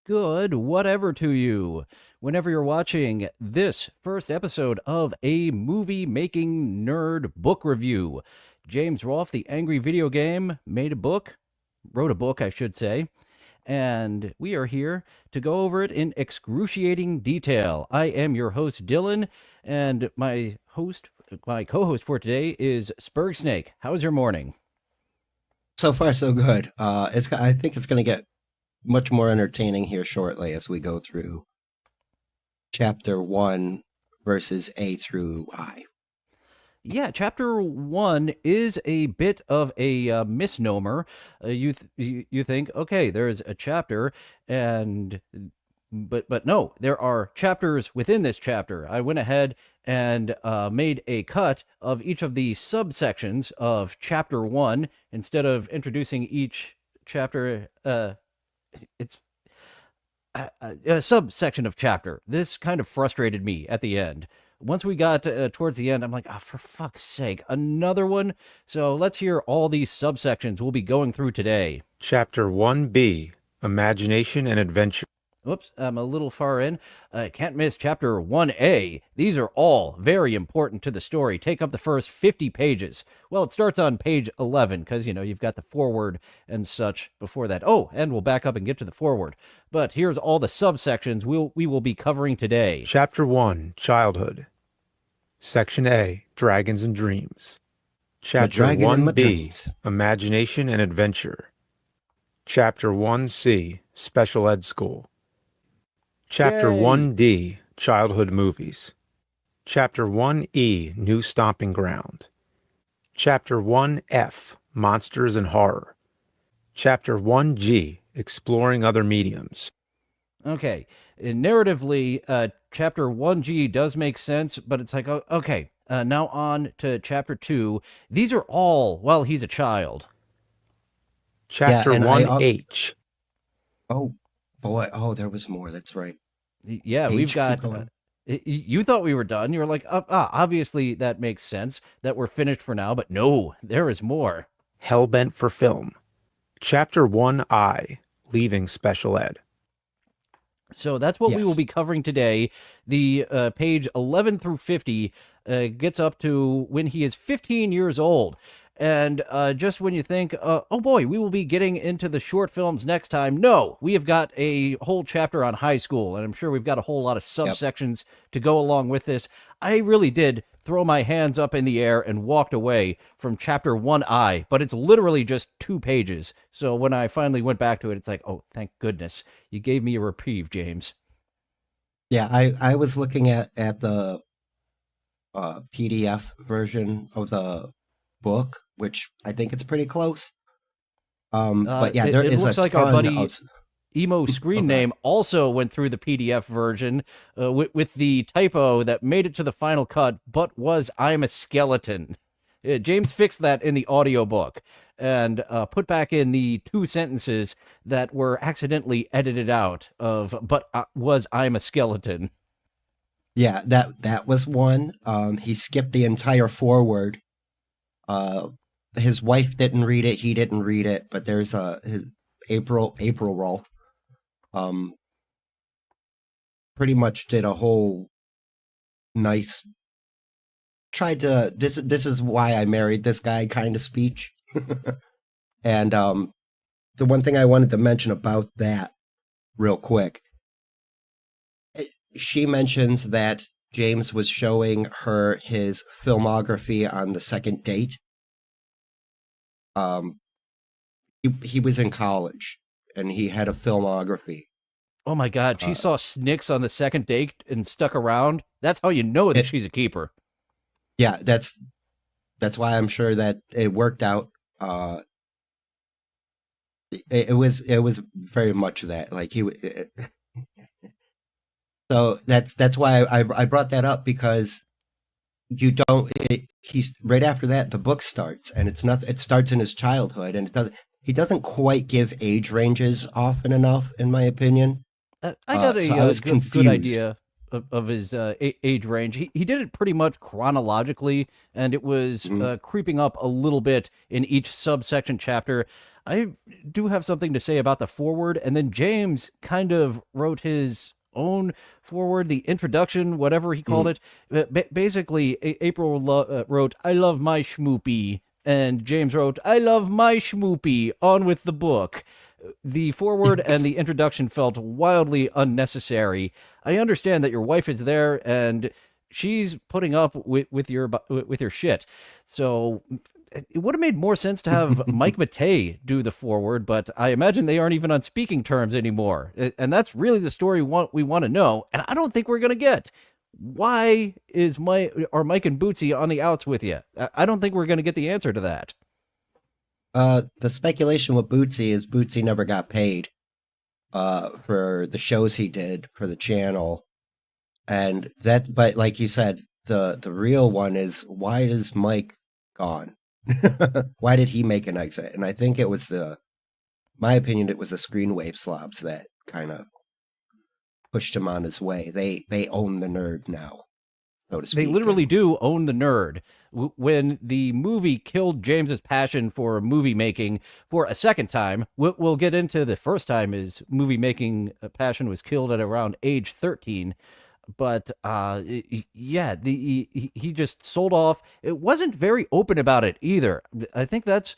good whatever to you. Whenever you're watching this first episode of a movie-making nerd book review, James Rolfe, the Angry Video Game, wrote a book, I should say, and we are here to go over it in excruciating detail. I am your host, Dylan, and my co-host for today is Spurgsnake. How's your morning? So far, so good. I think it's going to get much more entertaining here shortly as we go through chapter 1 verses A through I. Yeah, chapter 1 is a bit of a misnomer. You think, okay, there's a chapter, but no, there are chapters within this chapter. I went ahead and made a cut of each of the subsections of chapter 1 instead of introducing each chapter. It's a subsection of chapter. This kind of frustrated me at the end. Once we got towards the end, I'm like, oh, for fuck's sake, another one? So let's hear all these subsections we'll be going through today. Chapter 1B, Imagination and Adventure. Whoops, I'm a little far in. Can't miss chapter 1A. These are all very important to the story. Take up the first 50 pages. Well, it starts on page 11 because, you've got the foreword and such before that. Oh, and we'll back up and get to the foreword. But here's all the subsections we will be covering today. Chapter 1, Childhood. Section A, Dragons and Dreams. Chapter 1B, Imagination and Adventure. Chapter 1C, Special Ed School. Chapter Yay. 1D, Childhood Movies. Chapter 1E, New Stomping Ground. Chapter 1F, Monsters and Horror. Chapter 1G, Exploring Other Mediums. Okay, narratively, chapter 1G does make sense, but it's like, okay, now on to chapter 2. These are all while he's a child. Chapter 1H. Oh, boy. Oh, there was more. That's right. Yeah, H, we've got... you thought we were done. You were like, obviously that makes sense that we're finished for now, but no, there is more. Hellbent for Film. Chapter 1I, Leaving Special Ed. So that's what we will Yes. be covering today. The page 11 through 50 gets up to when he is 15 years old. And just when you think, oh boy, we will be getting into the short films next time. No, we have got a whole chapter on high school, and I'm sure we've got a whole lot of subsections to go along with this. I really did throw my hands up in the air and walked away from chapter 1I, but it's literally just 2 pages. So when I finally went back to it, it's like, oh, thank goodness. You gave me a reprieve, James. Yeah, I was looking at the PDF version of the book, which I think it's pretty close. But yeah, there it is looks a like our ton buddy of... Emo Screen Okay. Name also went through the PDF version with the typo that made it to the final cut, but was I'm a skeleton. James fixed that in the audiobook and put back in the 2 sentences that were accidentally edited out of, but was I'm a skeleton. Yeah, that was one. He skipped the entire foreword. His wife didn't read it. He didn't read it. But there's his April Rolfe. Pretty much did a whole nice. Tried to this is why I married this guy kind of speech. And the one thing I wanted to mention about that real quick. She mentions that James was showing her his filmography on the second date. He was in college and he had a filmography. Oh my God, she saw Snicks on the second date and stuck around. That's how you know that she's a keeper. Yeah, that's why I'm sure that it worked out. It was very much that, like, so that's why I brought that up, because you don't. He's right after that. The book starts, and it starts in his childhood, and he doesn't quite give age ranges often enough, in my opinion. I got so I was good confused. idea of his age range. He did it pretty much chronologically, and it was creeping up a little bit in each subsection chapter. I do have something to say about the foreword, and then James kind of wrote his own foreword, the introduction, whatever he called it. Basically, April wrote, "I love my schmoopy," and James wrote, "I love my schmoopy, on with the book." The foreword and the introduction felt wildly unnecessary. I understand that your wife is there and she's putting up with your shit. So it would have made more sense to have Mike Matei do the foreword, but I imagine they aren't even on speaking terms anymore. And that's really the story we want to know, and I don't think we're going to get. Why are Mike and Bootsy on the outs with you? I don't think we're going to get the answer to that. The speculation with Bootsy is Bootsy never got paid for the shows he did for the channel. And that, but like you said, the real one is, why is Mike gone? Why did he make an exit? And I think it was my opinion, it was the Screenwave slobs that kind of pushed him on his way. They own the nerd now, so to speak. They literally do own the nerd. When the movie killed James's passion for movie making for a second time, we'll get into the first time his movie making passion was killed at around age 13. But yeah, he just sold off. It wasn't very open about it either. I think that's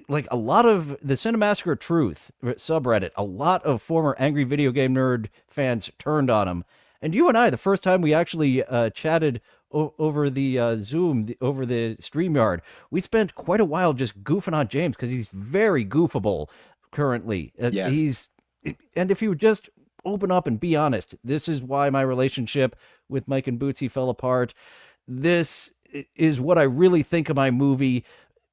like a lot of the Cinemassacre Truth subreddit. A lot of former Angry Video Game Nerd fans turned on him. And you and I, the first time we actually chatted over the Zoom, over the StreamYard, we spent quite a while just goofing on James because he's very goofable currently. Yes. And if he would just open up and be honest, this is why my relationship with Mike and Bootsy fell apart. This is what I really think of my movie,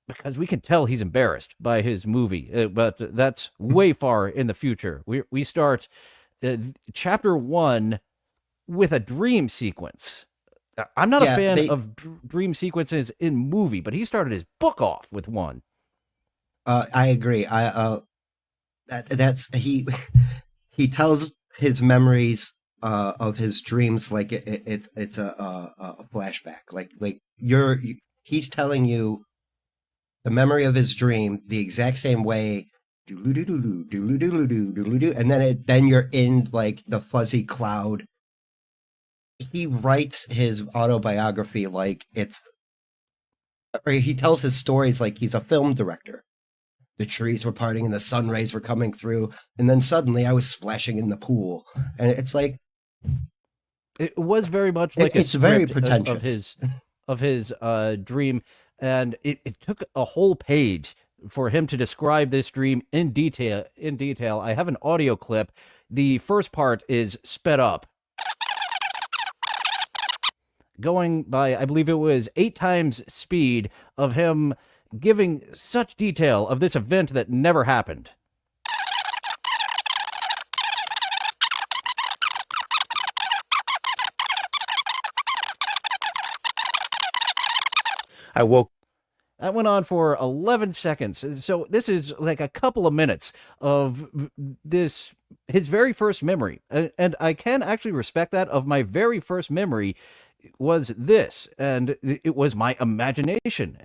because we can tell he's embarrassed by his movie, but that's way far in the future. We start chapter 1 with a dream sequence. I'm not a fan of dream sequences in movie, but he started his book off with one. I agree. That's he tells his memories of his dreams like it's a flashback. Like he's telling you the memory of his dream the exact same way. And then you're in like the fuzzy cloud. He writes his autobiography like he tells his stories like he's a film director. The trees were parting and the sun rays were coming through, and then suddenly I was splashing in the pool. And it's like, it was very much like it's very pretentious of his dream, and it took a whole page for him to describe this dream in detail. I have an audio clip. The first part is sped up, going by, I believe it was 8 times speed of him giving such detail of this event that never happened. I woke. That went on for 11 seconds. So this is like a couple of minutes of this, his very first memory. And I can actually respect that. Of my very first memory was this, and it was my imagination,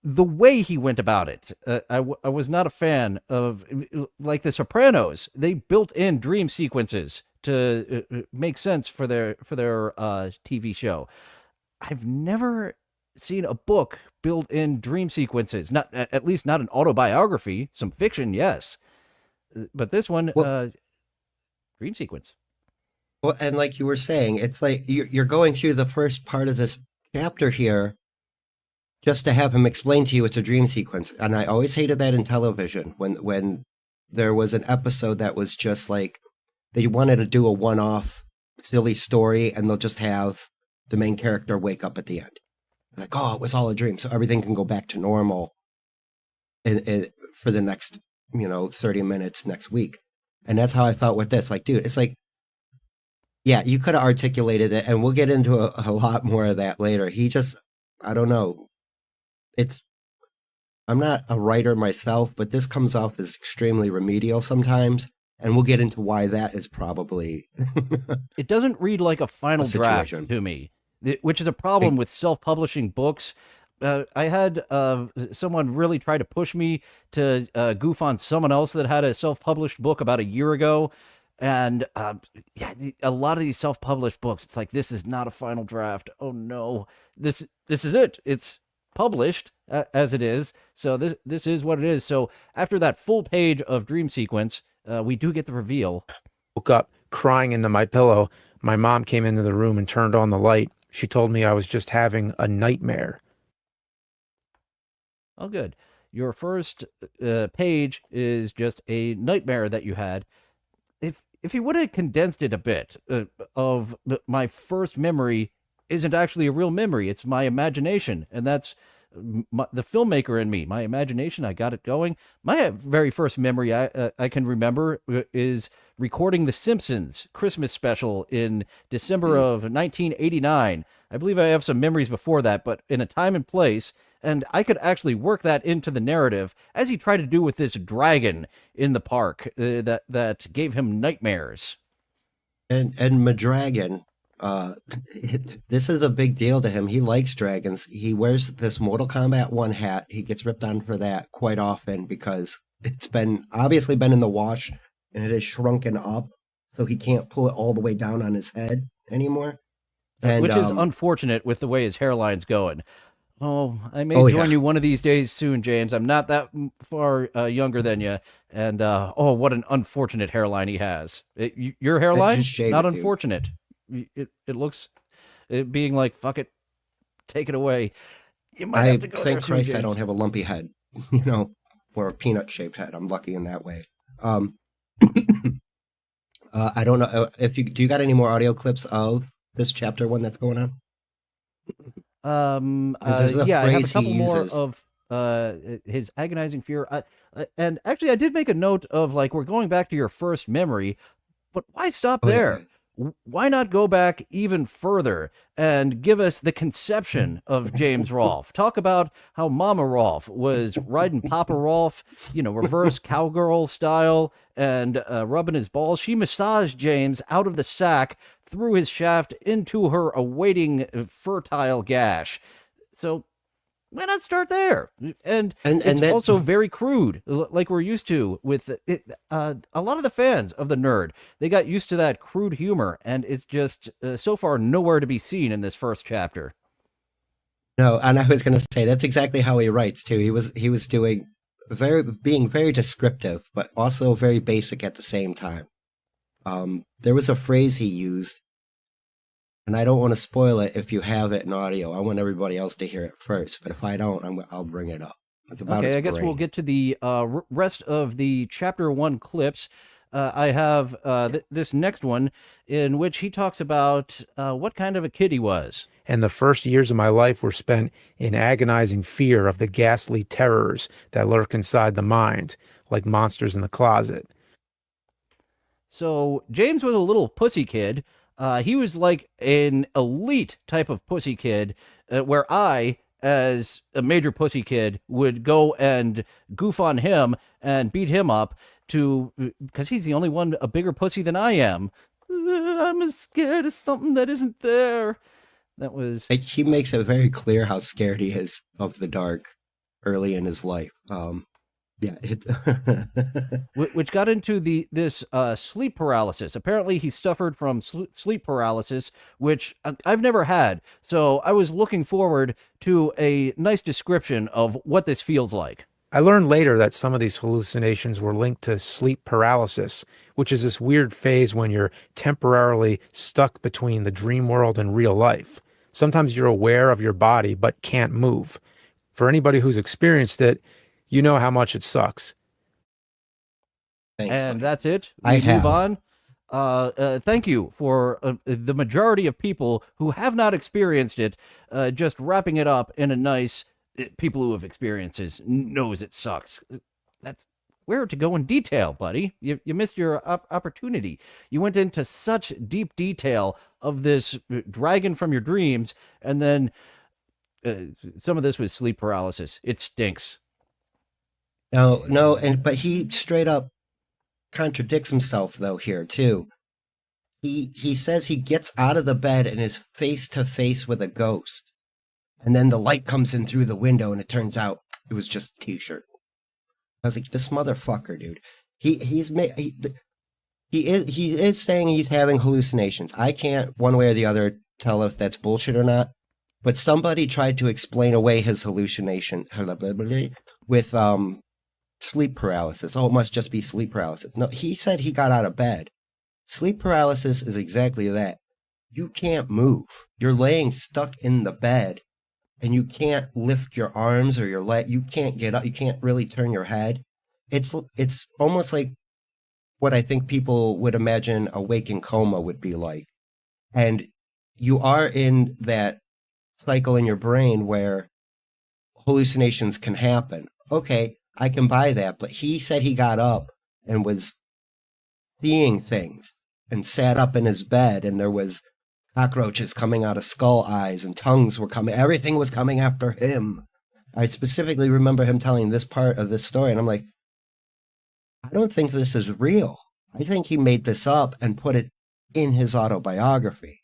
the way he went about it. I was not a fan of, like the Sopranos. They built in dream sequences to make sense for their TV show. I've never seen a book build in dream sequences, not at least not an autobiography. Some fiction, yes, but this one, dream sequence. Well, and like you were saying, it's like you're going through the first part of this chapter here just to have him explain to you it's a dream sequence. And I always hated that in television when there was an episode that was just like they wanted to do a one-off silly story, and they'll just have the main character wake up at the end. Like, oh, it was all a dream, so everything can go back to normal for the next, 30 minutes next week. And that's how I felt with this. Like, dude, it's like, yeah, you could have articulated it, and we'll get into a lot more of that later. He just, I don't know. I'm not a writer myself, but this comes off as extremely remedial sometimes. And we'll get into why that is probably It doesn't read like a a final draft situation. to me, which is a problem with self-publishing books. I had someone really try to push me to goof on someone else that had a self-published book about a year ago, and yeah, a lot of these self-published books, it's like, this is not a final draft. Oh no, this is it. It's published as it is. So this is what it is. So after that full page of dream sequence, we do get the reveal. Woke up crying into my pillow. My mom came into the room and turned on the light. She told me I was just having a nightmare. Oh, good. Your first page is just a nightmare that you had. If you would have condensed it a bit, of my first memory isn't actually a real memory; it's my imagination, and that's the filmmaker in me. My imagination, I got it going. My very first memory I can remember is recording the Simpsons Christmas special in December of 1989. I believe I have some memories before that, but in a time and place, and I could actually work that into the narrative, as he tried to do with this dragon in the park that gave him nightmares. And Madragon, uh, this is a big deal to him. He likes dragons. He wears this Mortal Kombat 1 hat. He gets ripped on for that quite often because it's been obviously been in the wash and it has shrunken up, so he can't pull it all the way down on his head anymore. And Which is unfortunate with the way his hairline's going. Oh, I may oh join yeah, you one of these days soon, James. I'm not that far younger than you. And oh, what an unfortunate hairline he has. Your hairline, just shave not it, dude. unfortunate. It looks it being like, fuck it, take it away. You might have I to go there thank soon, Christ I James. don't have a lumpy head, or a peanut shaped head. I'm lucky in that way. Um, I don't know if you do. You got any more audio clips of this chapter one that's going on? Because there's a Yeah, I have a phrase he couple more uses. of his agonizing fear. And actually, I did make a note of, like, we're going back to your first memory, but why stop Oh yeah, there? Why not go back even further and give us the conception of James Rolfe? Talk about how Mama Rolfe was riding Papa Rolfe, reverse cowgirl style, and rubbing his balls. She massaged James out of the sack, through his shaft into her awaiting fertile gash. So why not start there? And and it's that also very crude, like we're used to with it. A lot of the fans of the Nerd, they got used to that crude humor, and it's just so far nowhere to be seen in this first chapter. no, and I was going to say that's exactly how he writes too. He was doing being very descriptive, but also very basic at the same time. There was a phrase he used, and I don't want to spoil it if you have it in audio. I want everybody else to hear it first, but if I don't, I'll bring it up. It's about Okay, his I guess we'll brain. get to the rest of the chapter one clips. I have this next one in which he talks about what kind of a kid he was. And the first years of my life were spent in agonizing fear of the ghastly terrors that lurk inside the mind, like monsters in the closet. So James was a little pussy kid. He was like an elite type of pussy kid, where I, as a major pussy kid, would go and goof on him and beat him up to because he's the only one a bigger pussy than I am. I'm scared of something that isn't there. That was Like, he makes it very clear how scared he is of the dark early in his life. Yeah, which got into this sleep paralysis. Apparently, he suffered from sleep paralysis, which I've never had. So I was looking forward to a nice description of what this feels like. I learned later that some of these hallucinations were linked to sleep paralysis, which is this weird phase when you're temporarily stuck between the dream world and real life. Sometimes you're aware of your body but can't move. For anybody who's experienced it, you know how much it sucks. thanks, And buddy. that's it. I We move have. on. Thank you for the majority of people who have not experienced it, just wrapping it up in a nice people who have experiences knows it sucks. That's where to go in detail, buddy. You missed your opportunity. You went into such deep detail of this dragon from your dreams, and then some of this was sleep paralysis. It stinks. No, no, but he straight up contradicts himself though here too. He says he gets out of the bed and is face to face with a ghost, and then the light comes in through the window, and it turns out it was just a t-shirt. I was like, this motherfucker, dude. He is saying he's having hallucinations. I can't one way or the other tell if that's bullshit or not. But somebody tried to explain away his hallucination with sleep paralysis. Oh, it must just be sleep paralysis. No, he said he got out of bed. Sleep paralysis is exactly that. You can't move. You're laying stuck in the bed, and you can't lift your arms or your leg. You can't get up. You can't really turn your head. It's almost like what I think people would imagine a waking coma would be like. And you are in that cycle in your brain where hallucinations can happen. Okay, I can buy that. But he said he got up and was seeing things and sat up in his bed, and there was cockroaches coming out of skull eyes and tongues were coming. Everything was coming after him. I specifically remember him telling this part of this story, and I'm like, I don't think this is real. I think he made this up and put it in his autobiography.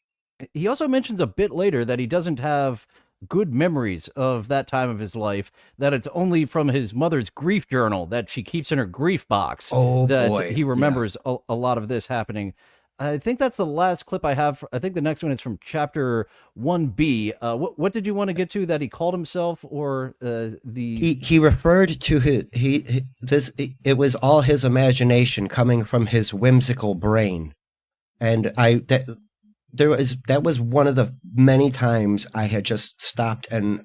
He also mentions a bit later that he doesn't have good memories of that time of his life, that it's only from his mother's grief journal that she keeps in her grief box that Boy. he remembers a lot of this happening. I think that's the last clip I have. I think the next one is from chapter 1B. What did you want to get to that he called himself, or He referred to it was all his imagination coming from his whimsical brain. And that was one of the many times I had just stopped and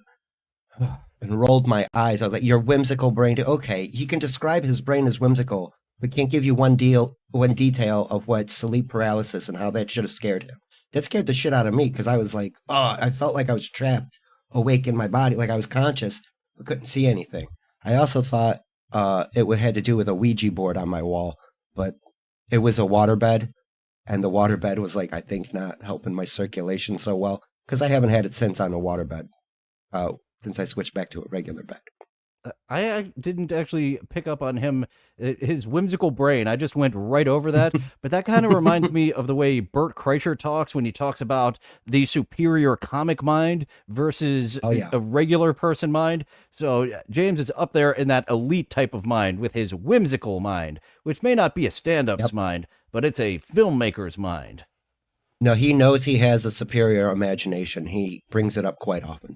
rolled my eyes. I was like, your whimsical brain. Okay, he can describe his brain as whimsical, but can't give you one detail of what sleep paralysis and how that should have scared him. That scared the shit out of me because I was like, I felt like I was trapped, awake in my body, like I was conscious, but couldn't see anything. I also thought it had to do with a Ouija board on my wall, but it was a waterbed, and the waterbed was like, I think not helping my circulation so well because I haven't had it since on a waterbed, since I switched back to a regular bed. I didn't actually pick up on his whimsical brain. I just went right over that. But that kind of reminds me of the way Bert Kreischer talks when he talks about the superior comic mind versus a regular person mind. So James is up there in that elite type of mind with his whimsical mind, which may not be a stand-up's mind, but it's a filmmaker's mind. No, he knows he has a superior imagination. He brings it up quite often.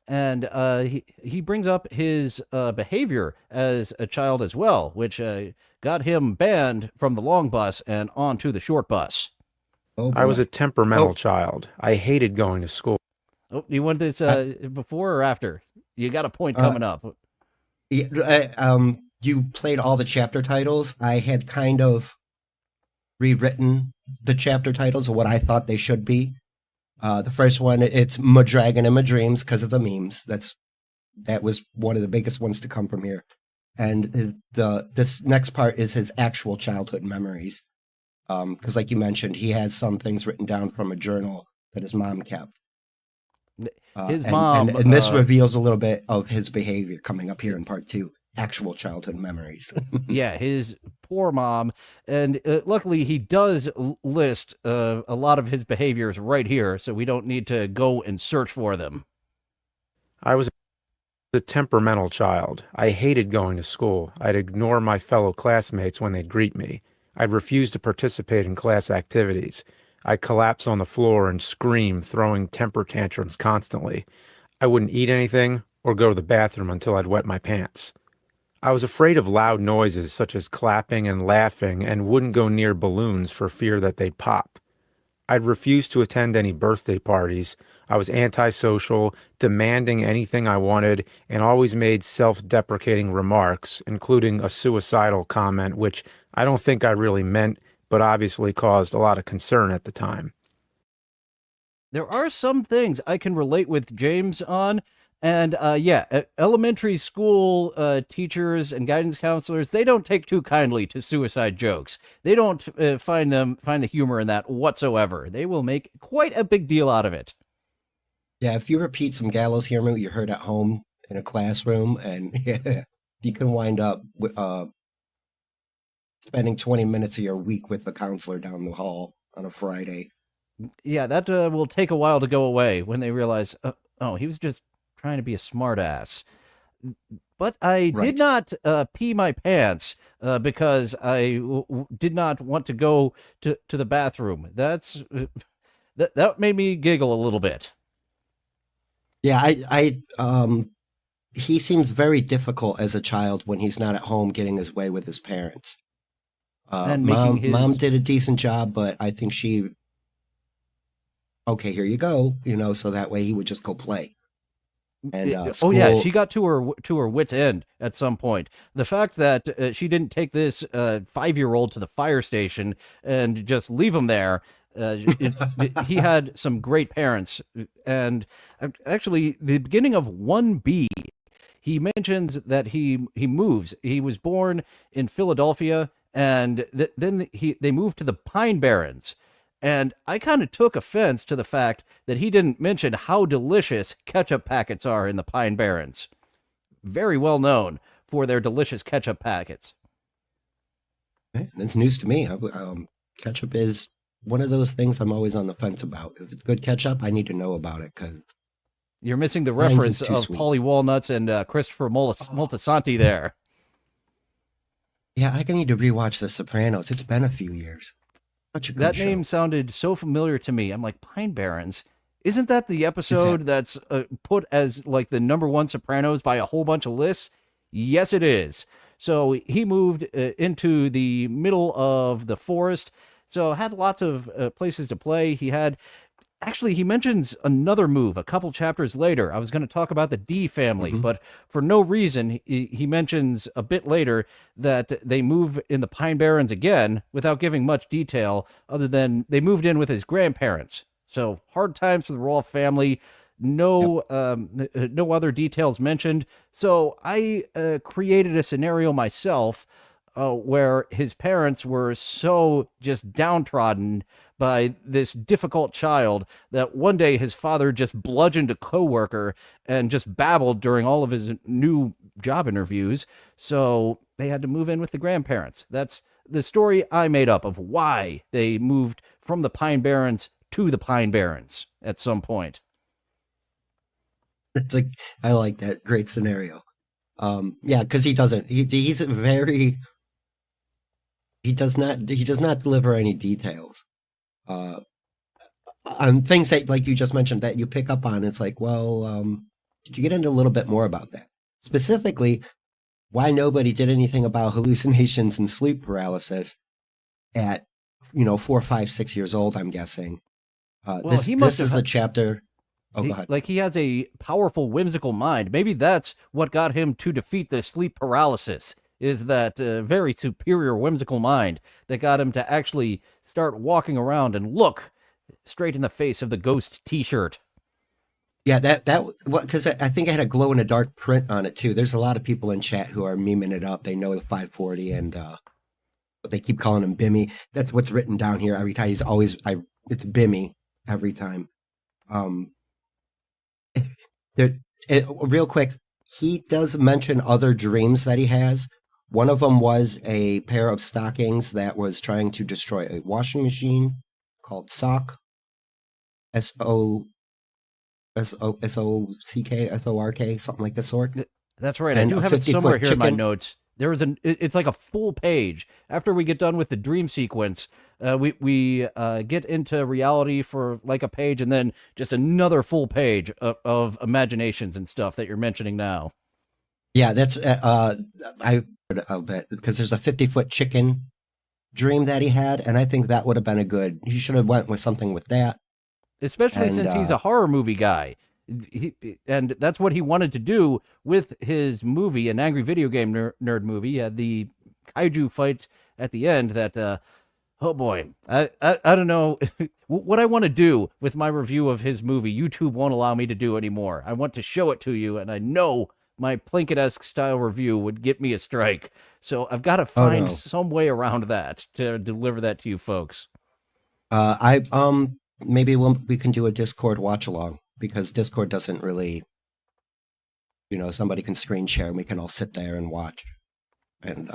And he brings up his behavior as a child as well, which got him banned from the long bus and onto the short bus. Oh, I was a temperamental child. I hated going to school. Oh, you want this before or after? You got a point coming up. You played all the chapter titles. I had kind of rewritten the chapter titles of what I thought they should be. The first one, it's "My Dragon in My Dreams" because of the memes. That was one of the biggest ones to come from here. And this next part is his actual childhood memories. Because like you mentioned, he has some things written down from a journal that his mom kept. His mom. And this reveals a little bit of his behavior coming up here in part 2. Actual childhood memories. Yeah, his poor mom. And luckily, he does list a lot of his behaviors right here, so we don't need to go and search for them. I was a temperamental child. I hated going to school. I'd ignore my fellow classmates when they'd greet me. I'd refuse to participate in class activities. I'd collapse on the floor and scream, throwing temper tantrums constantly. I wouldn't eat anything or go to the bathroom until I'd wet my pants. I was afraid of loud noises such as clapping and laughing and wouldn't go near balloons for fear that they'd pop. I'd refuse to attend any birthday parties. I was antisocial, demanding anything I wanted, and always made self-deprecating remarks, including a suicidal comment, which I don't think I really meant, but obviously caused a lot of concern at the time. There are some things I can relate with James on. And elementary school teachers and guidance counselors, they don't take too kindly to suicide jokes. They don't find the humor in that whatsoever. They will make quite a big deal out of it. Yeah, if you repeat some gallows humor you heard at home in a classroom, and you can wind up spending 20 minutes of your week with the counselor down the hall on a Friday. Yeah, that will take a while to go away when they realize, oh, he was just trying to be a smartass. But I did Right. not pee my pants because I did not want to go to the bathroom. That made me giggle a little bit. Yeah, he seems very difficult as a child when he's not at home getting his way with his parents. And making Mom his did a decent job, but I think okay, here you go, so that way he would just go play. And oh yeah, school, she got to her wits end at some point. The fact that she didn't take this 5-year-old to the fire station and just leave him there. He had some great parents, and actually, the beginning of 1B, he mentions that he moves. He was born in Philadelphia, and then they moved to the Pine Barrens. And I kind of took offense to the fact that he didn't mention how delicious ketchup packets are in the Pine Barrens. Very well known for their delicious ketchup packets. it's news to me. Ketchup is one of those things I'm always on the fence about. If it's good ketchup, I need to know about it because You're missing the Heinz reference is too of sweet. Paulie Walnuts and Christopher Moltisanti there. Yeah, I need to rewatch The Sopranos. It's been a few years. Such a good That show. name sounded so familiar to me. I'm like, Pine Barrens? Isn't that the episode that's put as like the #1 Sopranos by a whole bunch of lists? Yes, it is. So he moved into the middle of the forest. So had lots of places to play. He mentions another move a couple chapters later. I was going to talk about the D family, but for no reason, he mentions a bit later that they move in the Pine Barrens again without giving much detail other than they moved in with his grandparents. So hard times for the Rolfe family. No, no other details mentioned. So I created a scenario myself where his parents were so just downtrodden by this difficult child that one day his father just bludgeoned a coworker and just babbled during all of his new job interviews. So they had to move in with the grandparents. That's the story I made up of why they moved from the Pine Barrens to the Pine Barrens at some point. It's like I like that. Great scenario. Yeah, because he doesn't. He's very. He does not deliver any details. On things that, like you just mentioned, that you pick up on. It's like, well, did you get into a little bit more about that? Specifically, why nobody did anything about hallucinations and sleep paralysis at 4, 5, 6 years old? I'm guessing. This he must is have the chapter. Oh, go ahead. Like he has a powerful whimsical mind. Maybe that's what got him to defeat the sleep paralysis. Is that very superior whimsical mind that got him to actually start walking around and look straight in the face of the ghost T-shirt. Yeah, because I think I had a glow in the dark print on it too. There's a lot of people in chat who are memeing it up. They know the 540 and but they keep calling him Bimmy. That's what's written down here every time. It's Bimmy every time. Real quick, he does mention other dreams that he has. One of them was a pair of stockings that was trying to destroy a washing machine called Sock. SOCK, something like this sort. That's right. And I do a have it 50-foot somewhere here in my chicken. notes. There is it's like a full page. After we get done with the dream sequence, we get into reality for like a page, and then just another full page of imaginations and stuff that you're mentioning now. Yeah, that's I'll bet because there's a 50-foot chicken dream that he had, and I think that would have been he should have went with something with that. Especially since he's a horror movie guy. And that's what he wanted to do with his movie, an angry video game nerd movie. He had the kaiju fight at the end that, oh boy, I don't know what I want to do with my review of his movie. YouTube won't allow me to do anymore. I want to show it to you, and I know my Plinkett-esque style review would get me a strike. So I've got to find some way around that to deliver that to you folks. Maybe we can do a Discord watch along because Discord doesn't really, somebody can screen share and we can all sit there and watch. And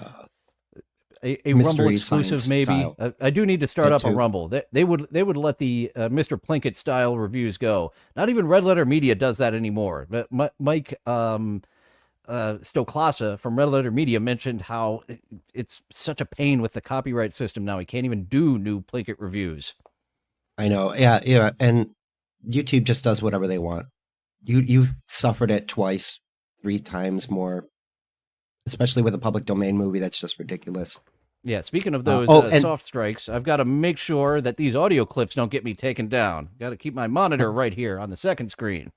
a Rumble Mystery exclusive, Science maybe. style. I do need to start That up a too. Rumble. They would let the Mr. Plinkett style reviews go. Not even Red Letter Media does that anymore. But Mike Stoklasa from Red Letter Media mentioned how it's such a pain with the copyright system now. He can't even do new Plinkett reviews. I know. Yeah, yeah. And YouTube just does whatever they want. You've suffered it twice, 3 times more, especially with a public domain movie. That's just ridiculous. Yeah, speaking of those And soft strikes, I've got to make sure that these audio clips don't get me taken down. Got to keep my monitor right here on the second screen.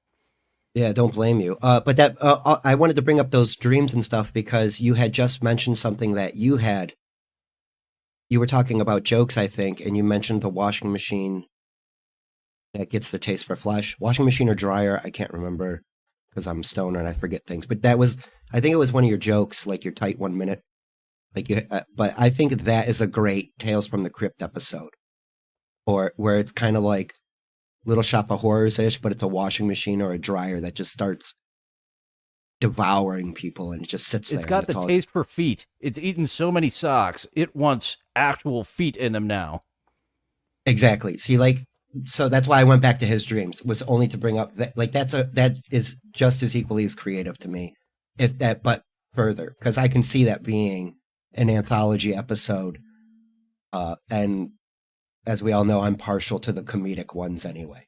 yeah, don't blame you. But that I wanted to bring up those dreams and stuff because you had just mentioned something that you had. You were talking about jokes, I think, and you mentioned the washing machine that gets the taste for flesh. Washing machine or dryer, I can't remember because I'm a stoner and I forget things. But that was, I think it was one of your jokes, like your tight 1 minute. Like you, but I think that is a great Tales from the Crypt episode, or where it's kind of like Little Shop of Horrors ish, but it's a washing machine or a dryer that just starts devouring people and it just sits there. It's got the taste for feet. It's eaten so many socks. It wants actual feet in them now. Exactly. See, like, so that's why I went back to his dreams, was only to bring up that, like, that is just as equally as creative to me, if that, but further, because I can see that being an anthology episode. And as we all know, I'm partial to the comedic ones anyway.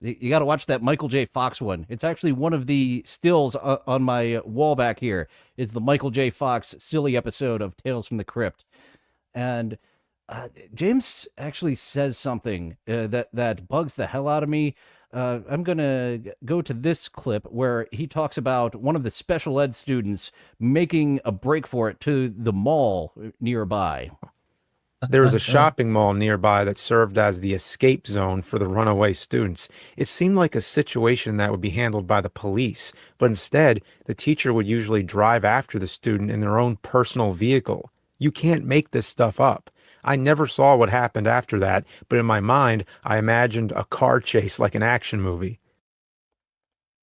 You got to watch that Michael J. Fox one. It's actually one of the stills on my wall back here. Is the Michael J. Fox silly episode of Tales from the Crypt, and James actually says something that bugs the hell out of me. I'm gonna go to this clip where he talks about one of the special ed students making a break for it to the mall nearby. There was a shopping mall nearby that served as the escape zone for the runaway students. It seemed like a situation that would be handled by the police, but instead, the teacher would usually drive after the student in their own personal vehicle. You can't make this stuff up. I never saw what happened after that, but in my mind, I imagined a car chase like an action movie.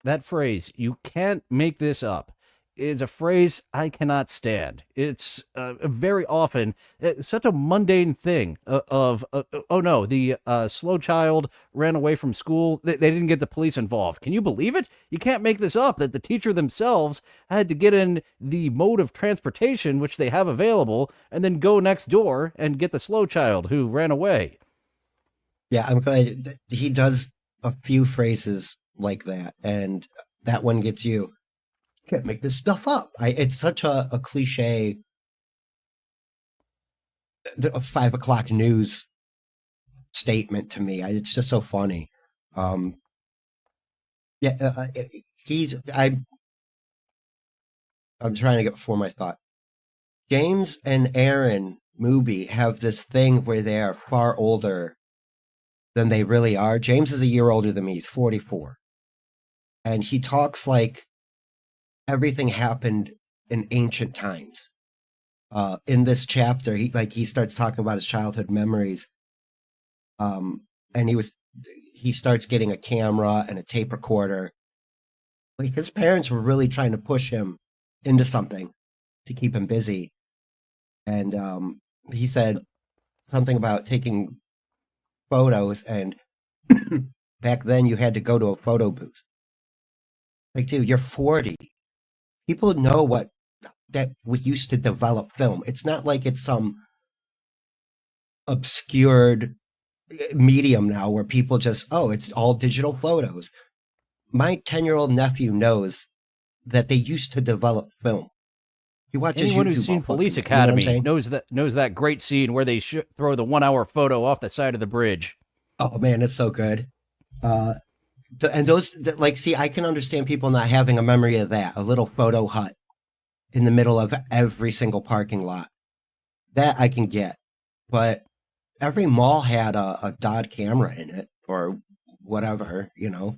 That phrase, "you can't make this up," is a phrase I cannot stand. It's very often such a mundane thing of, oh no, the slow child ran away from school. They didn't get the police involved. Can you believe it? You can't make this up, that the teacher themselves had to get in the mode of transportation which they have available and then go next door and get the slow child who ran away. Yeah, I'm glad that he does a few phrases like that, and that one gets you. Can't make this stuff up. It's such a cliche. The 5 o'clock news statement to me. It's just so funny. Yeah, I'm trying to get before my thought. James and Aaron Mooby have this thing where they are far older than they really are. James is a year older than me. He's 44, and he talks like everything happened in ancient times. In this chapter, he starts talking about his childhood memories. And he starts getting a camera and a tape recorder. Like, his parents were really trying to push him into something to keep him busy. And he said something about taking photos, and back then you had to go to a photo booth. Like, dude, you're 40. People know that we used to develop film. It's not like it's some obscured medium now where people just, it's all digital photos. My 10-year-old nephew knows that they used to develop film. He watches Anyone YouTube who's seen all Police fucking- you know what I'm Academy saying? knows that great scene where they throw the 1 hour photo off the side of the bridge. Oh man, it's so good. And those, like, see, I can understand people not having a memory of that. A little photo hut in the middle of every single parking lot. That I can get. But every mall had a Dodd camera in it, or whatever, you know.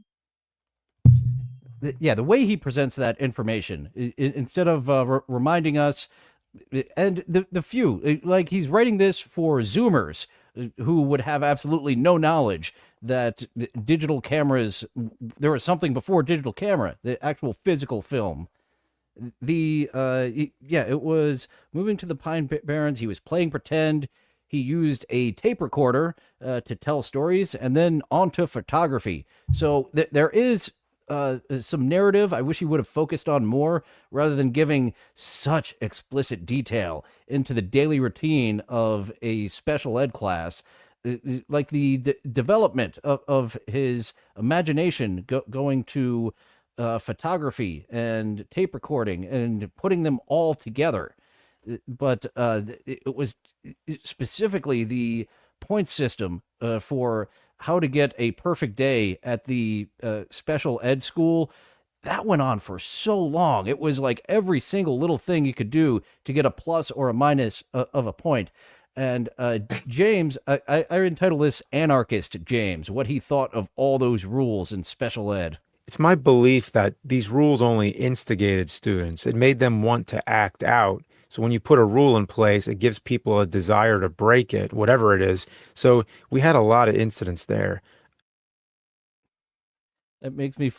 Yeah, the way he presents that information, instead of reminding us, and the few, like, he's writing this for Zoomers who would have absolutely no knowledge that digital cameras, there was something before digital camera, the actual physical film. It was moving to the Pine Barrens. He was playing pretend. He used a tape recorder to tell stories, and then onto photography. So there is some narrative I wish he would have focused on more, rather than giving such explicit detail into the daily routine of a special ed class. Like the development of his imagination going to photography and tape recording and putting them all together. But it was specifically the point system for how to get a perfect day at the special ed school. That went on for so long. It was like every single little thing you could do to get a plus or a minus of a point. And James, I entitle this Anarchist James, what he thought of all those rules in special ed. It's my belief that these rules only instigated students. It made them want to act out. So when you put a rule in place, it gives people a desire to break it, whatever it is. So we had a lot of incidents there. It makes me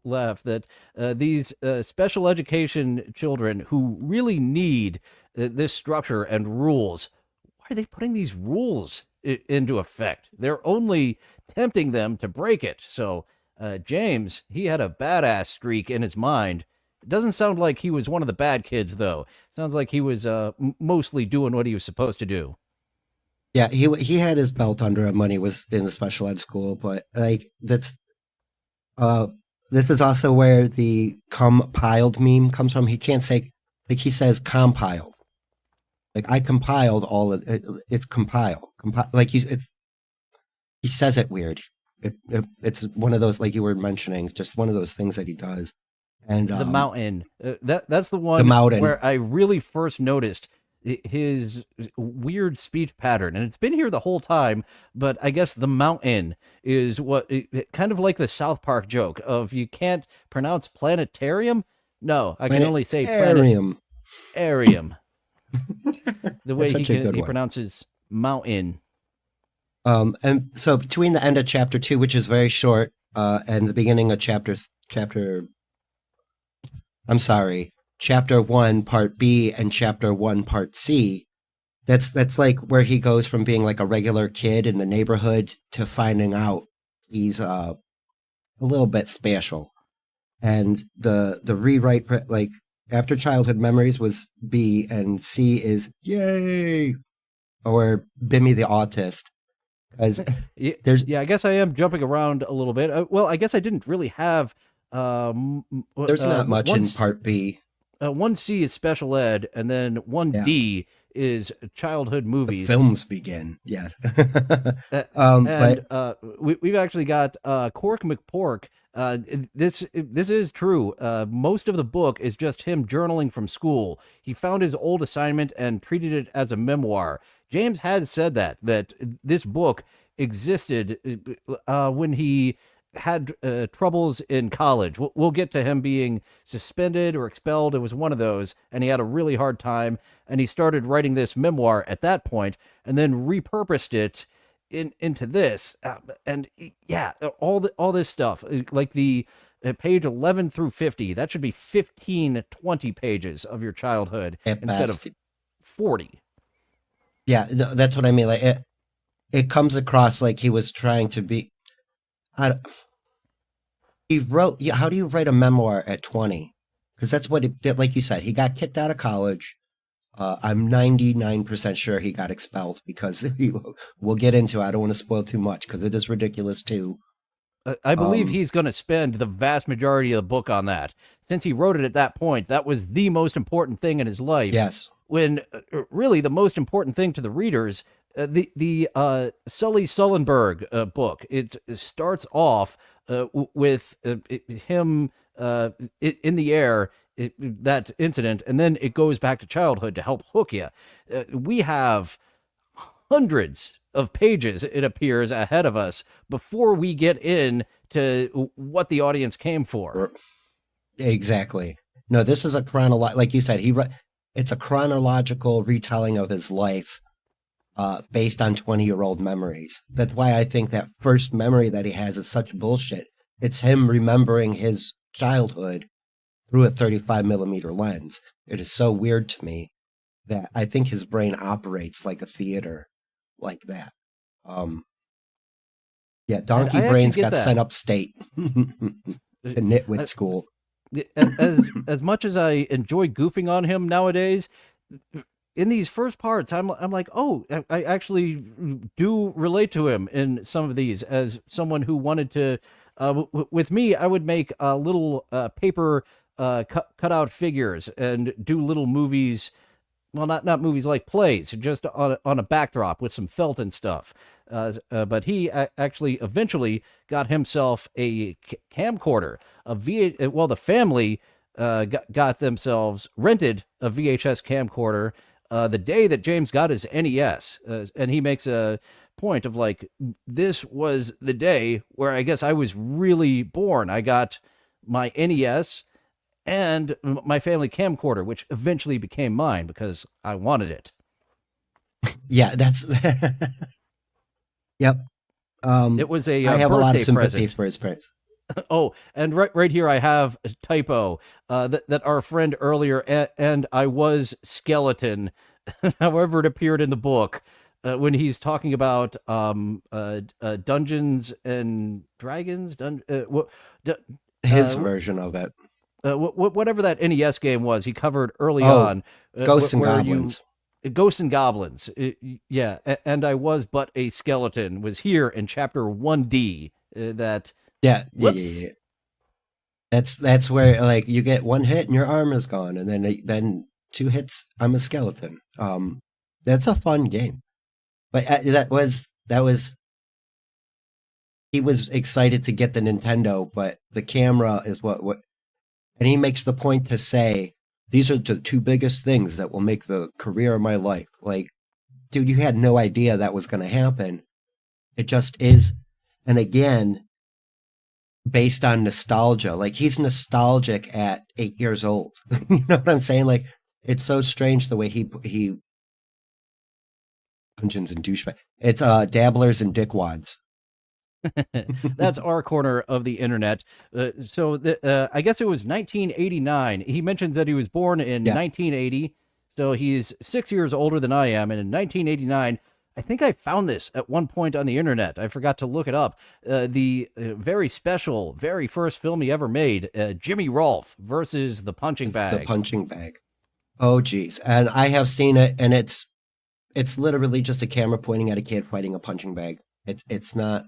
laugh that these special education children who really need this structure and rules, why are they putting these rules into effect? They're only tempting them to break it. So James, he had a badass streak in his mind. It doesn't sound like he was one of the bad kids, though. Sounds like he was mostly doing what he was supposed to do. Yeah, he had his belt under him when he was in the special ed school, but like this is also where the compiled meme comes from. He can't say, like, he says compiled. Like, I compiled all of it. It's compile. Like, he says it weird. It's one of those, like you were mentioning, just one of those things that he does. And the mountain. That's the one the mountain. Where I really first noticed his weird speech pattern, and it's been here the whole time, but I guess the mountain is what kind of like the South Park joke of you can't pronounce planetarium. No, I can only say planetarium. The way he pronounces mountain. And so between the end of chapter 2, which is very short, and the beginning of chapter 1 part B and chapter 1 part C, that's like where he goes from being like a regular kid in the neighborhood to finding out he's a little bit special. And the rewrite, like, after childhood memories was B, and C is yay, or Bimmy the autist. I guess I am jumping around a little bit. Well, I guess I didn't really have there's not much in part B. 1C is special ed, and then 1D is childhood movies. The films begin, yes. We've actually got Cork McPork. This is true. Most of the book is just him journaling from school. He found his old assignment and treated it as a memoir. James had said that this book existed when he had troubles in college. We'll get to him being suspended or expelled. It was one of those, and he had a really hard time, and he started writing this memoir at that point, and then repurposed it into this. All this stuff, like the page 11 through 50, that should be 20 pages of your childhood instead of 40. Yeah, no, that's what I mean. Like it comes across like he was trying to be. He wrote. Yeah, how do you write a memoir at 20? Because that's what he did. Like you said, he got kicked out of college. I'm 99% sure he got expelled because we'll get into it. I don't want to spoil too much because it is ridiculous too. I believe he's going to spend the vast majority of the book on that. Since he wrote it at that point, that was the most important thing in his life. Yes. When really the most important thing to the readers, the Sully Sullenberg book, it starts off with him in the air, that incident, and then it goes back to childhood to help hook you. We have hundreds of pages, it appears, ahead of us before we get in to what the audience came for. Exactly. No, this is a like you said, it's a chronological retelling of his life based on 20-year-old memories. That's why I think that first memory that he has is such bullshit. It's him remembering his childhood through a 35 millimeter lens. It is so weird to me that I think his brain operates like a theater like that. Yeah, And Donkey I actually Brains get got that. sent upstate to nitwit school. As much as I enjoy goofing on him nowadays, in these first parts, I'm like, oh, I actually do relate to him in some of these as someone who wanted to. With me, I would make little paper cut out figures and do little movies. Well, not movies like plays, just on a backdrop with some felt and stuff. But he actually eventually got himself a camcorder, a V. Well, the family got themselves rented a VHS camcorder the day that James got his NES, and he makes a point of like, this was the day where I guess I was really born. I got my NES and my family camcorder, which eventually became mine because I wanted it. Yeah, that's yep. It was a I have a lot of birthday sympathy present. for his parents. Oh, and right here I have a typo that our friend earlier, and I was skeleton, however it appeared in the book. When he's talking about Dungeons and Dragons, His uh, version of it. whatever that NES game was, he covered early Oh, on. Ghosts and where Goblins. Ghosts and Goblins. Yeah, and I was but a skeleton was here in chapter 1D. That whoops. Yeah. That's where like you get one hit and your arm is gone, and then 2 hits, I'm a skeleton. That's a fun game, but that was he was excited to get the Nintendo, but the camera is what, and he makes the point to say these are the two biggest things that will make the career of my life. Like, dude, you had no idea that was going to happen. It just is, and again, based on nostalgia. Like he's nostalgic at 8 years old. You know what I'm saying? Like it's so strange the way he Dungeons and douchebag. It's dabblers and dickwads. That's our corner of the internet. I guess it was 1989. He mentions that he was born in 1980. So he's 6 years older than I am. And in 1989, I think I found this at one point on the internet. I forgot to look it up. The very special, very first film he ever made, Jimmy Rolfe versus the Punching Bag. The Punching Bag. Oh, geez. And I have seen it, and it's literally just a camera pointing at a kid fighting a punching bag. It's not.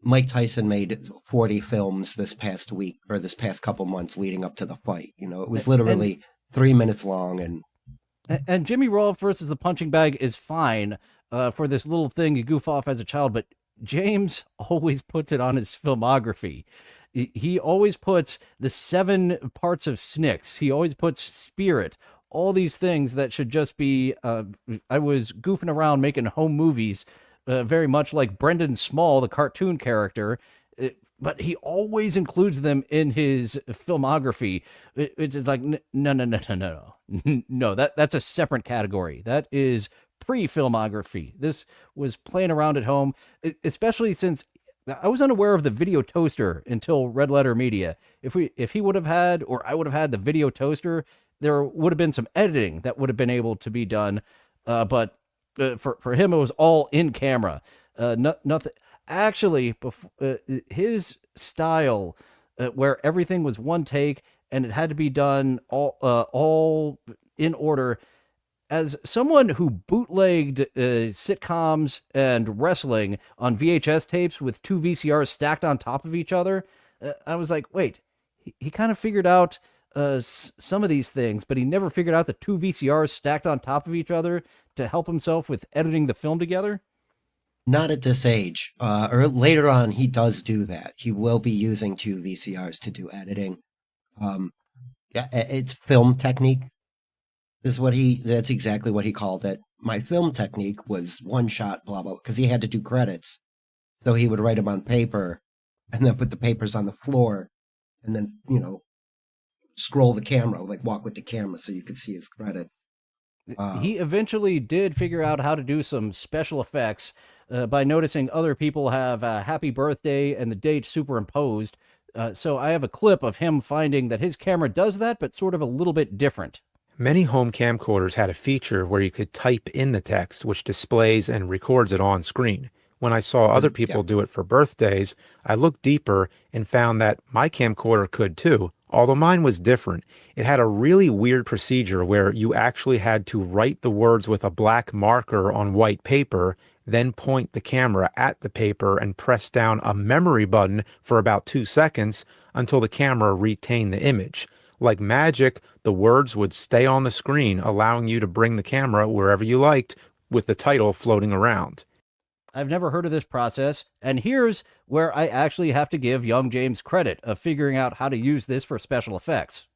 Mike Tyson made 40 films this past week or this past couple months leading up to the fight. You know, it was literally 3 minutes long. And Jimmy Rolfe versus the Punching Bag is fine for this little thing you goof off as a child, but James always puts it on his filmography. He always puts the 7 parts of Snicks. He always puts Spirit. All these things that should just be. I was goofing around making home movies, very much like Brendan Small, the cartoon character. But he always includes them in his filmography. It's like no. That's a separate category. That is pre-filmography. This was playing around at home, especially since I was unaware of the video toaster until Red Letter Media. If he would have had, or I would have had the video toaster, there would have been some editing that would have been able to be done. But for him, it was all in camera. Nothing. Actually, his style, where everything was one take and it had to be done all in order. As someone who bootlegged sitcoms and wrestling on VHS tapes with 2 VCRs stacked on top of each other, I was like, wait, he kind of figured out some of these things, but he never figured out the 2 VCRs stacked on top of each other to help himself with editing the film together. Not at this age. Or later on, he does do that. He will be using 2 VCRs to do editing. Yeah, it's film technique. That's exactly what he called it. My film technique was one shot, blah, blah, because he had to do credits. So he would write them on paper and then put the papers on the floor and then, scroll the camera, like walk with the camera so you could see his credits. He eventually did figure out how to do some special effects by noticing other people have Happy Birthday and the date superimposed. So I have a clip of him finding that his camera does that, but sort of a little bit different. Many home camcorders had a feature where you could type in the text, which displays and records it on screen. When I saw other Yeah. people do it for birthdays, I looked deeper and found that my camcorder could too, although mine was different. It had a really weird procedure where you actually had to write the words with a black marker on white paper, then point the camera at the paper and press down a memory button for about 2 seconds until the camera retained the image. Like magic, the words would stay on the screen, allowing you to bring the camera wherever you liked with the title floating around. I've never heard of this process, and here's where I actually have to give young James credit of figuring out how to use this for special effects.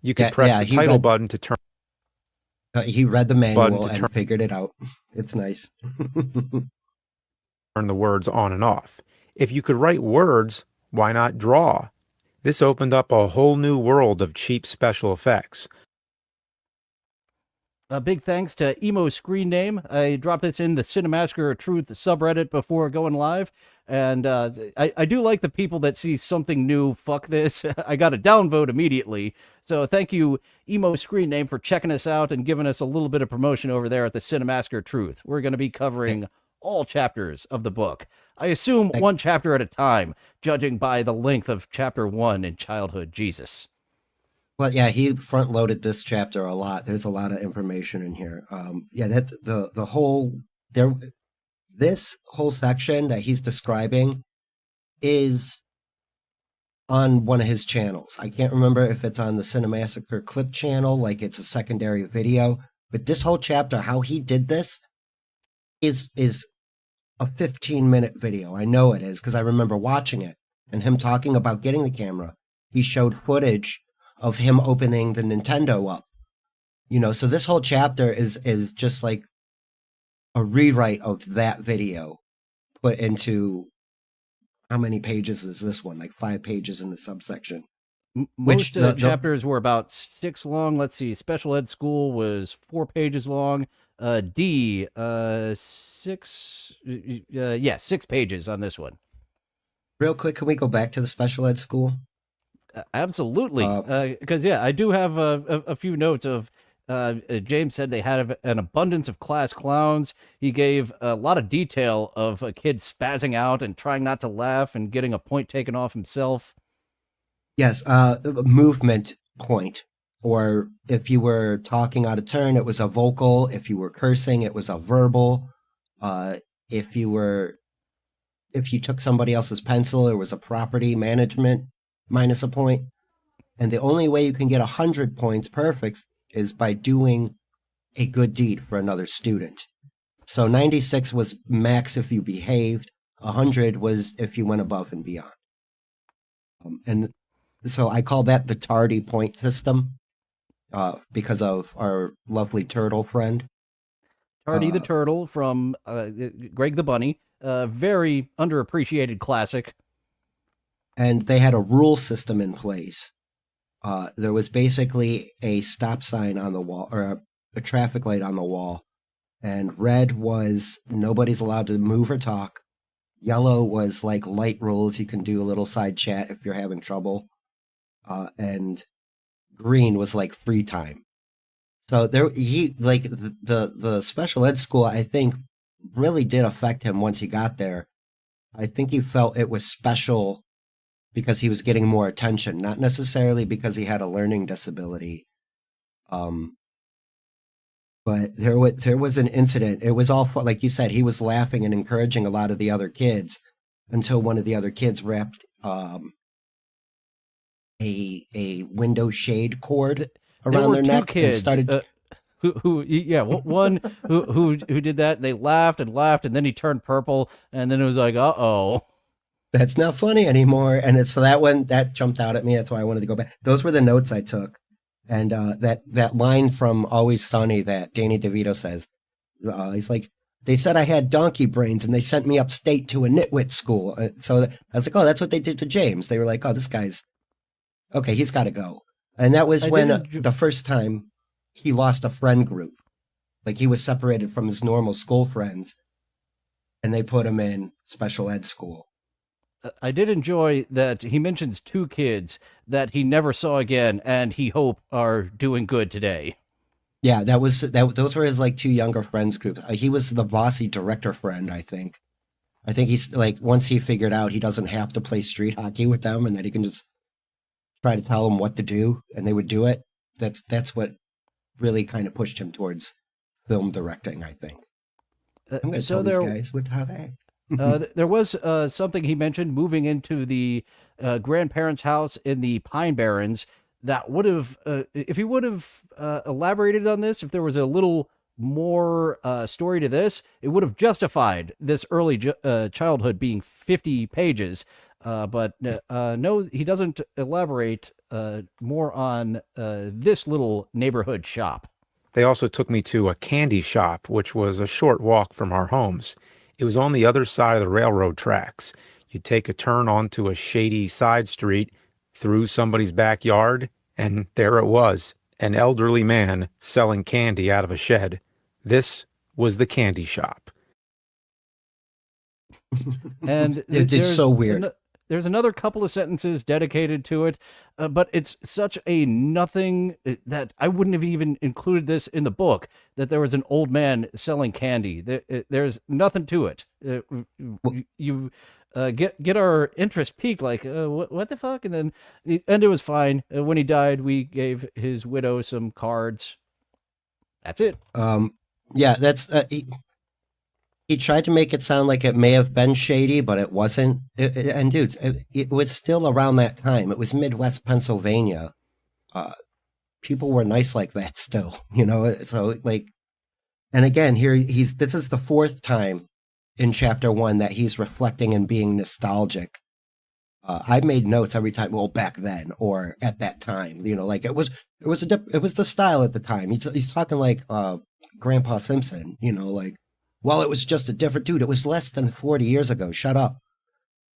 You could Yeah, press yeah, the he title read- button to turn He read the manual to and turn- figured it out. It's nice. the words on and off. If you could write words, why not draw? This opened up a whole new world of cheap special effects. A big thanks to Emo Screen Name. I dropped this in the Cinemassacre Truth subreddit before going live, and I do like the people that see something new. Fuck this. I got a downvote immediately. So thank you, Emo Screen Name, for checking us out and giving us a little bit of promotion over there at the Cinemassacre Truth. We're going to be covering all chapters of the book. I assume one chapter at a time, judging by the length of chapter 1 in Childhood Jesus. Well, yeah, he front loaded this chapter a lot. There's a lot of information in here. Yeah, that the whole there, this whole section that he's describing is on one of his channels. I can't remember if it's on the Cinemassacre clip channel, like it's a secondary video. But this whole chapter, how he did this, is a 15-minute video. I know it is because I remember watching it and him talking about getting the camera. He showed footage of him opening the Nintendo up. You know, so this whole chapter is just like a rewrite of that video put into, how many pages is this one? Like 5 pages in the subsection. Most chapters were about 6 long. Let's see. Special Ed School was 4 pages long. 6 pages on this one. Real quick, can we go back to the special ed school? Absolutely. Because, I do have a few notes of James said they had an abundance of class clowns. He gave a lot of detail of a kid spazzing out and trying not to laugh and getting a point taken off himself. Yes, the movement point. Or if you were talking out of turn, it was a vocal. If you were cursing, it was a verbal. If you took somebody else's pencil, it was a property management minus a point. And the only way you can get 100 points perfect is by doing a good deed for another student. So 96 was max if you behaved. 100 was if you went above and beyond. And so I call that the tardy point system because of our lovely turtle friend. Tardy the Turtle from Greg the Bunny. Very underappreciated classic. And they had a rule system in place. There was basically a stop sign on the wall, or a traffic light on the wall. And red was nobody's allowed to move or talk. Yellow was like light rules. You can do a little side chat if you're having trouble. And green was like free time. So the special ed school, I think, really did affect him once he got there. I think he felt it was special because he was getting more attention, not necessarily because he had a learning disability. But there was an incident. It was all fun. Like you said, he was laughing and encouraging a lot of the other kids until one of the other kids wrapped a window shade cord around their neck kids, and started. One who did that. They laughed and laughed, and then he turned purple, and then it was like, uh-oh. That's not funny anymore. And so that one, that jumped out at me. That's why I wanted to go back. Those were the notes I took. And that line from Always Sunny that Danny DeVito says, he's like, they said I had donkey brains and they sent me upstate to a nitwit school. So I was like, oh, that's what they did to James. They were like, oh, this guy's, okay, he's got to go. And that was when the first time he lost a friend group. Like he was separated from his normal school friends and they put him in special ed school. I did enjoy that he mentions two kids that he never saw again and he hope are doing good today. Yeah, those were his like two younger friends groups. He was the bossy director friend, I think. I think he's like once he figured out he doesn't have to play street hockey with them and that he can just try to tell them what to do and they would do it. That's what really kind of pushed him towards film directing, I think. I'm going to So tell these there guys what how they. There was something he mentioned moving into the grandparents' house in the Pine Barrens that would have, if he would have elaborated on this, if there was a little more story to this, it would have justified this early childhood being 50 pages. But no, he doesn't elaborate more on this little neighborhood shop. They also took me to a candy shop, which was a short walk from our homes. It was on the other side of the railroad tracks. You'd take a turn onto a shady side street through somebody's backyard, and there it was, an elderly man selling candy out of a shed. This was the candy shop. And It's so weird. there's another couple of sentences dedicated to it, but it's such a nothing that I wouldn't have even included this in the book. That there was an old man selling candy. There's nothing to it. You get our interest peaked, like what the fuck, and then and it was fine. When he died, we gave his widow some cards. That's it. Yeah, that's he tried to make it sound like it may have been shady, but it wasn't. And dudes, it was still around that time. It was Midwest Pennsylvania. People were nice like that still, you know. So like, and again, here this is the fourth time in chapter 1 that he's reflecting and being nostalgic. I made notes every time. Well, back then or at that time, you know, like it was the style at the time. He's talking like Grandpa Simpson, you know, like. Well, it was just a different dude. It was less than 40 years ago. Shut up.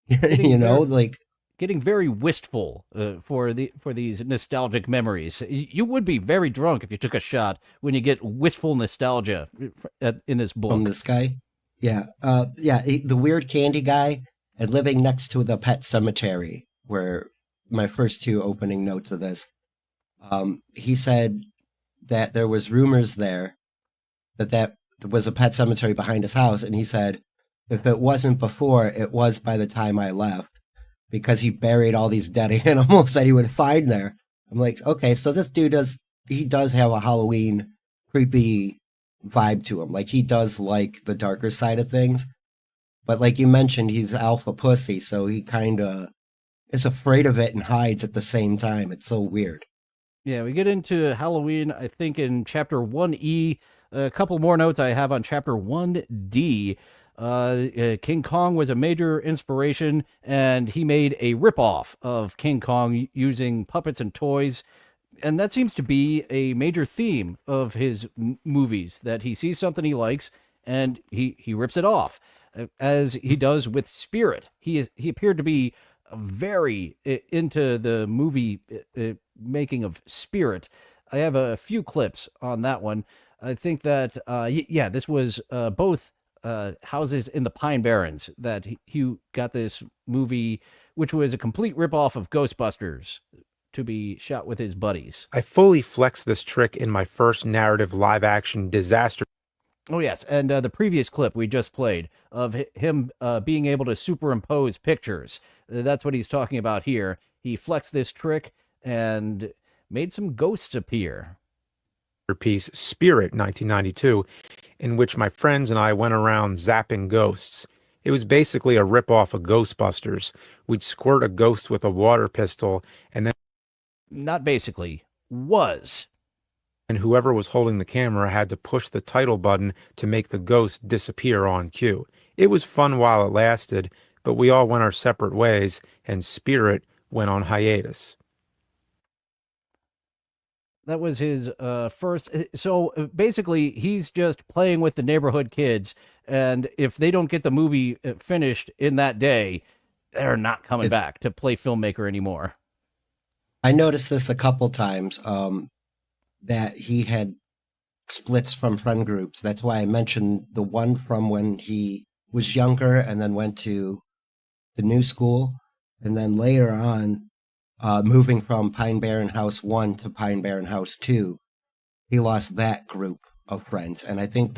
You know, like getting very wistful for these nostalgic memories. You would be very drunk if you took a shot when you get wistful nostalgia in this book. From this guy. Yeah. The weird candy guy and living next to the pet cemetery were my first two opening notes of this. He said that there was rumors there that was a pet cemetery behind his house. And he said, if it wasn't before, it was by the time I left because he buried all these dead animals that he would find there. I'm like, okay, so this dude does have a Halloween creepy vibe to him. Like he does like the darker side of things. But like you mentioned, he's alpha pussy. So he kind of is afraid of it and hides at the same time. It's so weird. Yeah, we get into Halloween, I think, in chapter 1E. A couple more notes I have on chapter 1D. King Kong was a major inspiration, and he made a ripoff of King Kong using puppets and toys. And that seems to be a major theme of his movies, that he sees something he likes, and he rips it off, as he does with Spirit. He appeared to be very into the movie making of Spirit. I have a few clips on that one. I think that, this was both houses in the Pine Barrens that he got this movie, which was a complete ripoff of Ghostbusters, to be shot with his buddies. I fully flexed this trick in my first narrative live-action disaster. Oh, yes, and the previous clip we just played of him being able to superimpose pictures, that's what he's talking about here. He flexed this trick and made some ghosts appear. Piece, Spirit, 1992, in which my friends and I went around zapping ghosts. It was basically a ripoff of Ghostbusters. We'd squirt a ghost with a water pistol, and then... Not basically, was. And whoever was holding the camera had to push the title button to make the ghost disappear on cue. It was fun while it lasted, but we all went our separate ways, and Spirit went on hiatus. That was his first. So basically, he's just playing with the neighborhood kids, and if they don't get the movie finished in that day, they're not coming back to play filmmaker anymore. I noticed this a couple times, that he had splits from friend groups. That's why I mentioned the one from when he was younger and then went to the new school, and then later on, moving from Pine Barren House 1 to Pine Barren House 2, he lost that group of friends. And I think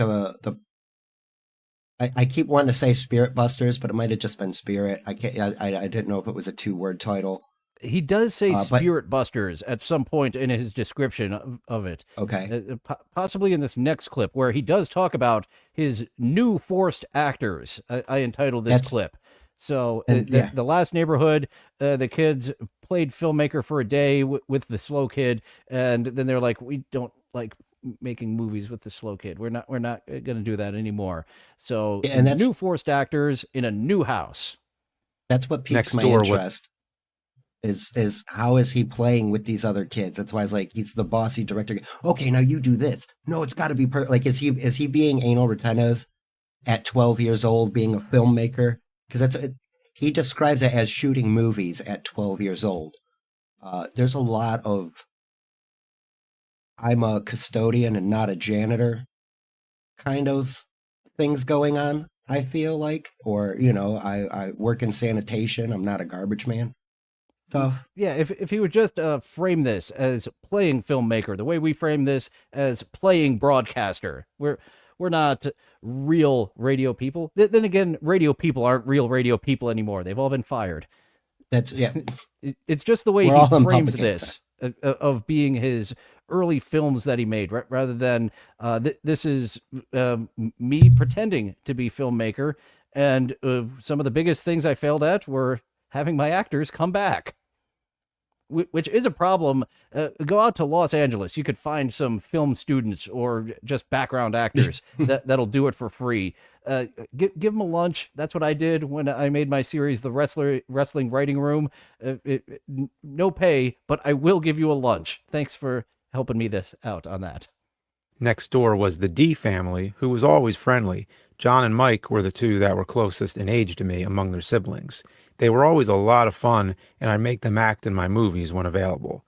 I keep wanting to say Spirit Busters, but it might have just been Spirit. I didn't know if it was a 2-word title. He does say But Spirit Busters at some point in his description of it. okay, Possibly in this next clip where he does talk about his new forced actors. I entitled this That's clip. So and yeah, the last neighborhood, the kids played filmmaker for a day with the slow kid, and then they're like, we don't like making movies with the slow kid. We're not going to do that anymore. So and new forced actors in a new house. that's what piques Next my door, what interest. Is how is he playing with these other kids? That's why it's like he's the bossy director. Okay, now you do this. No, it's got to be like is he being anal retentive at 12 years old, being a filmmaker? Because he describes it as shooting movies at 12 years old. There's a lot of I'm a custodian and not a janitor kind of things going on. I feel like, or I work in sanitation. I'm not a garbage man. Stuff. Yeah, if he would just frame this as playing filmmaker, the way we frame this as playing broadcaster, we're not real radio people. Then again, radio people aren't real radio people anymore. They've all been fired. That's yeah. It's just the way We're all he in frames public this of being his early films that he made, rather than this is me pretending to be filmmaker. And some of the biggest things I failed at were having my actors come back, which is a problem. Go out to Los Angeles. You could find some film students or just background actors that'll do it for free. Give them a lunch. That's what I did when I made my series, The Wrestling Writing Room. No pay, but I will give you a lunch. Thanks for helping me out on that. Next door was the D family, who was always friendly. John and Mike were the two that were closest in age to me among their siblings. They were always a lot of fun, and I make them act in my movies when available.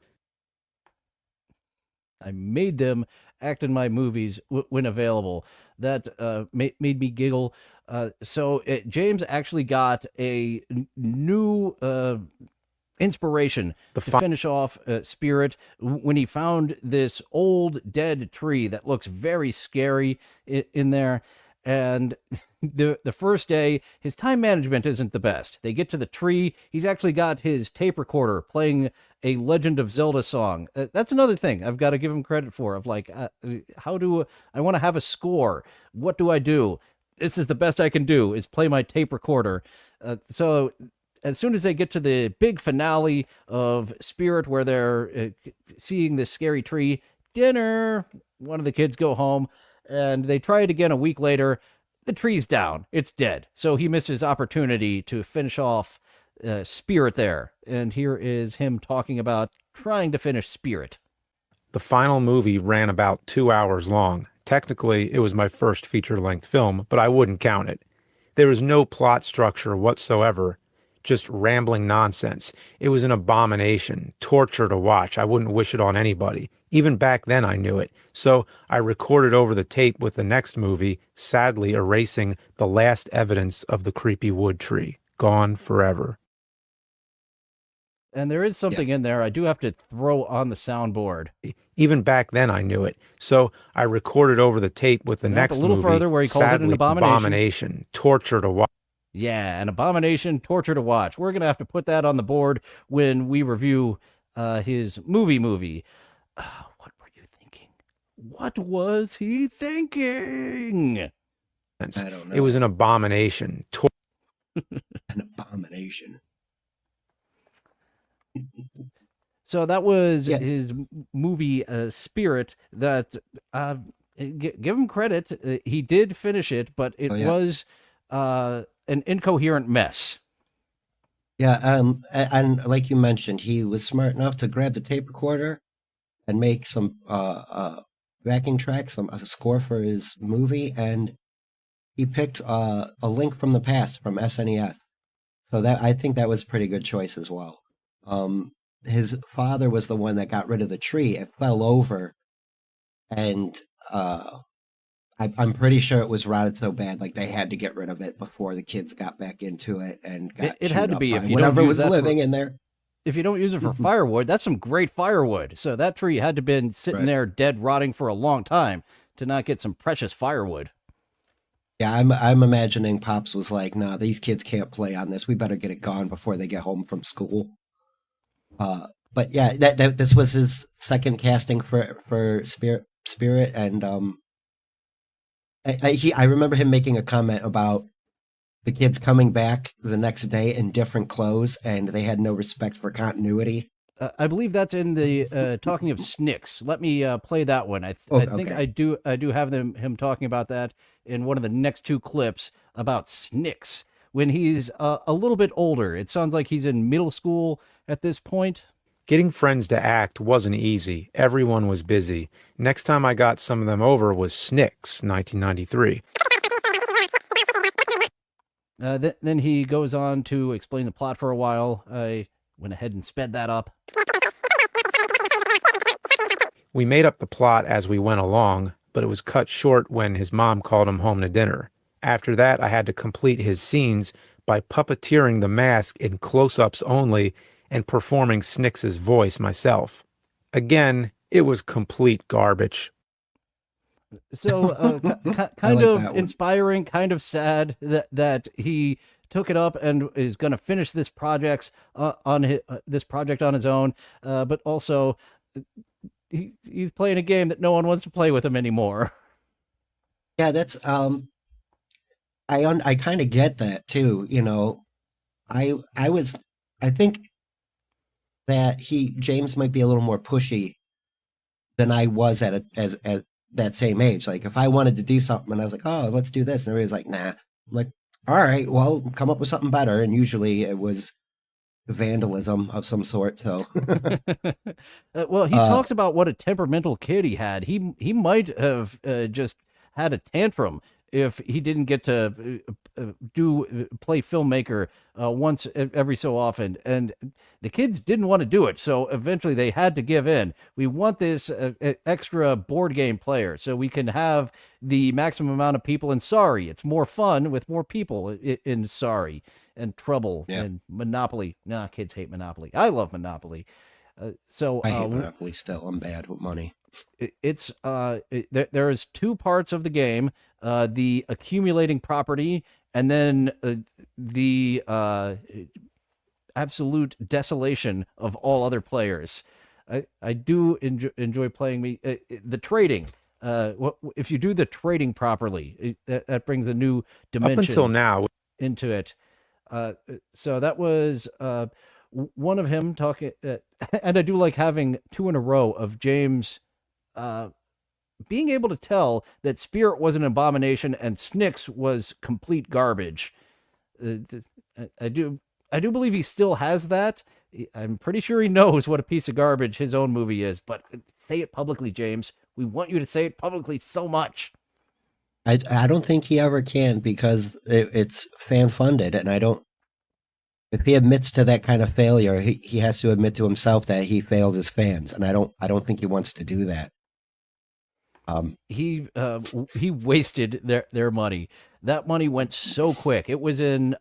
I made them act in my movies when available. That made me giggle. So James actually got a new inspiration to finish off Spirit when he found this old dead tree that looks very scary in there. And the first day, his time management isn't the best. They get to the tree. He's actually got his tape recorder playing a Legend of Zelda song. That's another thing I've got to give him credit for. Of like, how do I want to have a score? What do I do? This is the best I can do is play my tape recorder. So as soon as they get to the big finale of Spirit, where they're seeing this scary tree, dinner, one of the kids go home. And they try it again a week later. The tree's down. It's dead. So he missed his opportunity to finish off Spirit there. And here is him talking about trying to finish Spirit. The final movie ran about 2 hours long. Technically, it was my first feature-length film, but I wouldn't count it. There was no plot structure whatsoever, just rambling nonsense. It was an abomination, torture to watch. I wouldn't wish it on anybody. Even back then I knew it. So I recorded over the tape with the next movie, sadly erasing the last evidence of the creepy wood tree. Gone forever. And there is something in there I do have to throw on the soundboard. Even back then I knew it. So I recorded over the tape with the next movie, further where he calls it an abomination, torture to watch. Yeah, an abomination, torture to watch. We're going to have to put that on the board when we review his movie. What were you thinking? What was he thinking? I don't know. It was an abomination. An abomination. So that was his movie Spirit. That give him credit. He did finish it, but it was an incoherent mess. Yeah, and like you mentioned, he was smart enough to grab the tape recorder and make some backing tracks, a score for his movie, and he picked a Link from the Past from SNES. So that I think that was a pretty good choice as well. His father was the one that got rid of the tree. It fell over, and I'm pretty sure it was rotted so bad, like they had to get rid of it before the kids got back into it and got It had chewed to up be by if you don't whatever use was that living in there. if you don't use it for firewood, that's some great firewood. So that tree had to have been sitting Right. there dead, rotting for a long time to not get some precious firewood. Yeah, I'm imagining Pops was like, "Nah, these kids can't play on this. We better get it gone before they get home from school." But yeah, that this was his second casting for Spirit, and I remember him making a comment about the kids coming back the next day in different clothes, and they had no respect for continuity. I believe that's in the talking of Snicks. Let me play that one. Oh, I think okay. I do have him talking about that in one of the next two clips about Snicks when he's a little bit older. It sounds like he's in middle school at this point. Getting friends to act wasn't easy. Everyone was busy. Next time I got some of them over was Snicks, 1993. Then he goes on to explain the plot for a while. I went ahead and sped that up. We made up the plot as we went along, but it was cut short when his mom called him home to dinner. After that, I had to complete his scenes by puppeteering the mask in close-ups only and performing Snicks's voice myself. Again, it was complete garbage. So I kind like of that one. inspiring, kind of sad that he took it up and is going to finish this this project on his own, but also he's playing a game that no one wants to play with him anymore. Yeah, that's I kind of get that too. You know, I was I think that James might be a little more pushy than I was at that same age. Like if I wanted to do something and I was like, oh, let's do this, and everybody's like, nah. I'm like, all right, well, come up with something better. And usually it was vandalism of some sort. So Well, he uh, talks about what a temperamental kid he had. He might have just had a tantrum if he didn't get to play filmmaker once every so often, and the kids didn't want to do it. So eventually they had to give in. We want this extra board game player so we can have the maximum amount of people in Sorry. It's more fun with more people in Sorry and Trouble yeah, and Monopoly. Nah, kids hate Monopoly. I love Monopoly. So I hate Monopoly still. I'm bad with money. there is two parts of the game: the accumulating property, and then the absolute desolation of all other players. I do enjoy playing the trading. If you do the trading properly, that brings a new Up until dimension now, into it. So that was one of him talking, and I do like having two in a row of James uh, being able to tell that Spirit was an abomination and Snicks was complete garbage. I do believe he still has that. I'm pretty sure he knows what a piece of garbage his own movie is, but say it publicly, James. We want you to say it publicly so much. I don't think he ever can because it's fan funded, and I don't. If he admits to that kind of failure, he has to admit to himself that he failed his fans, and I don't think he wants to do that. He wasted their money. That money went so quick. It was in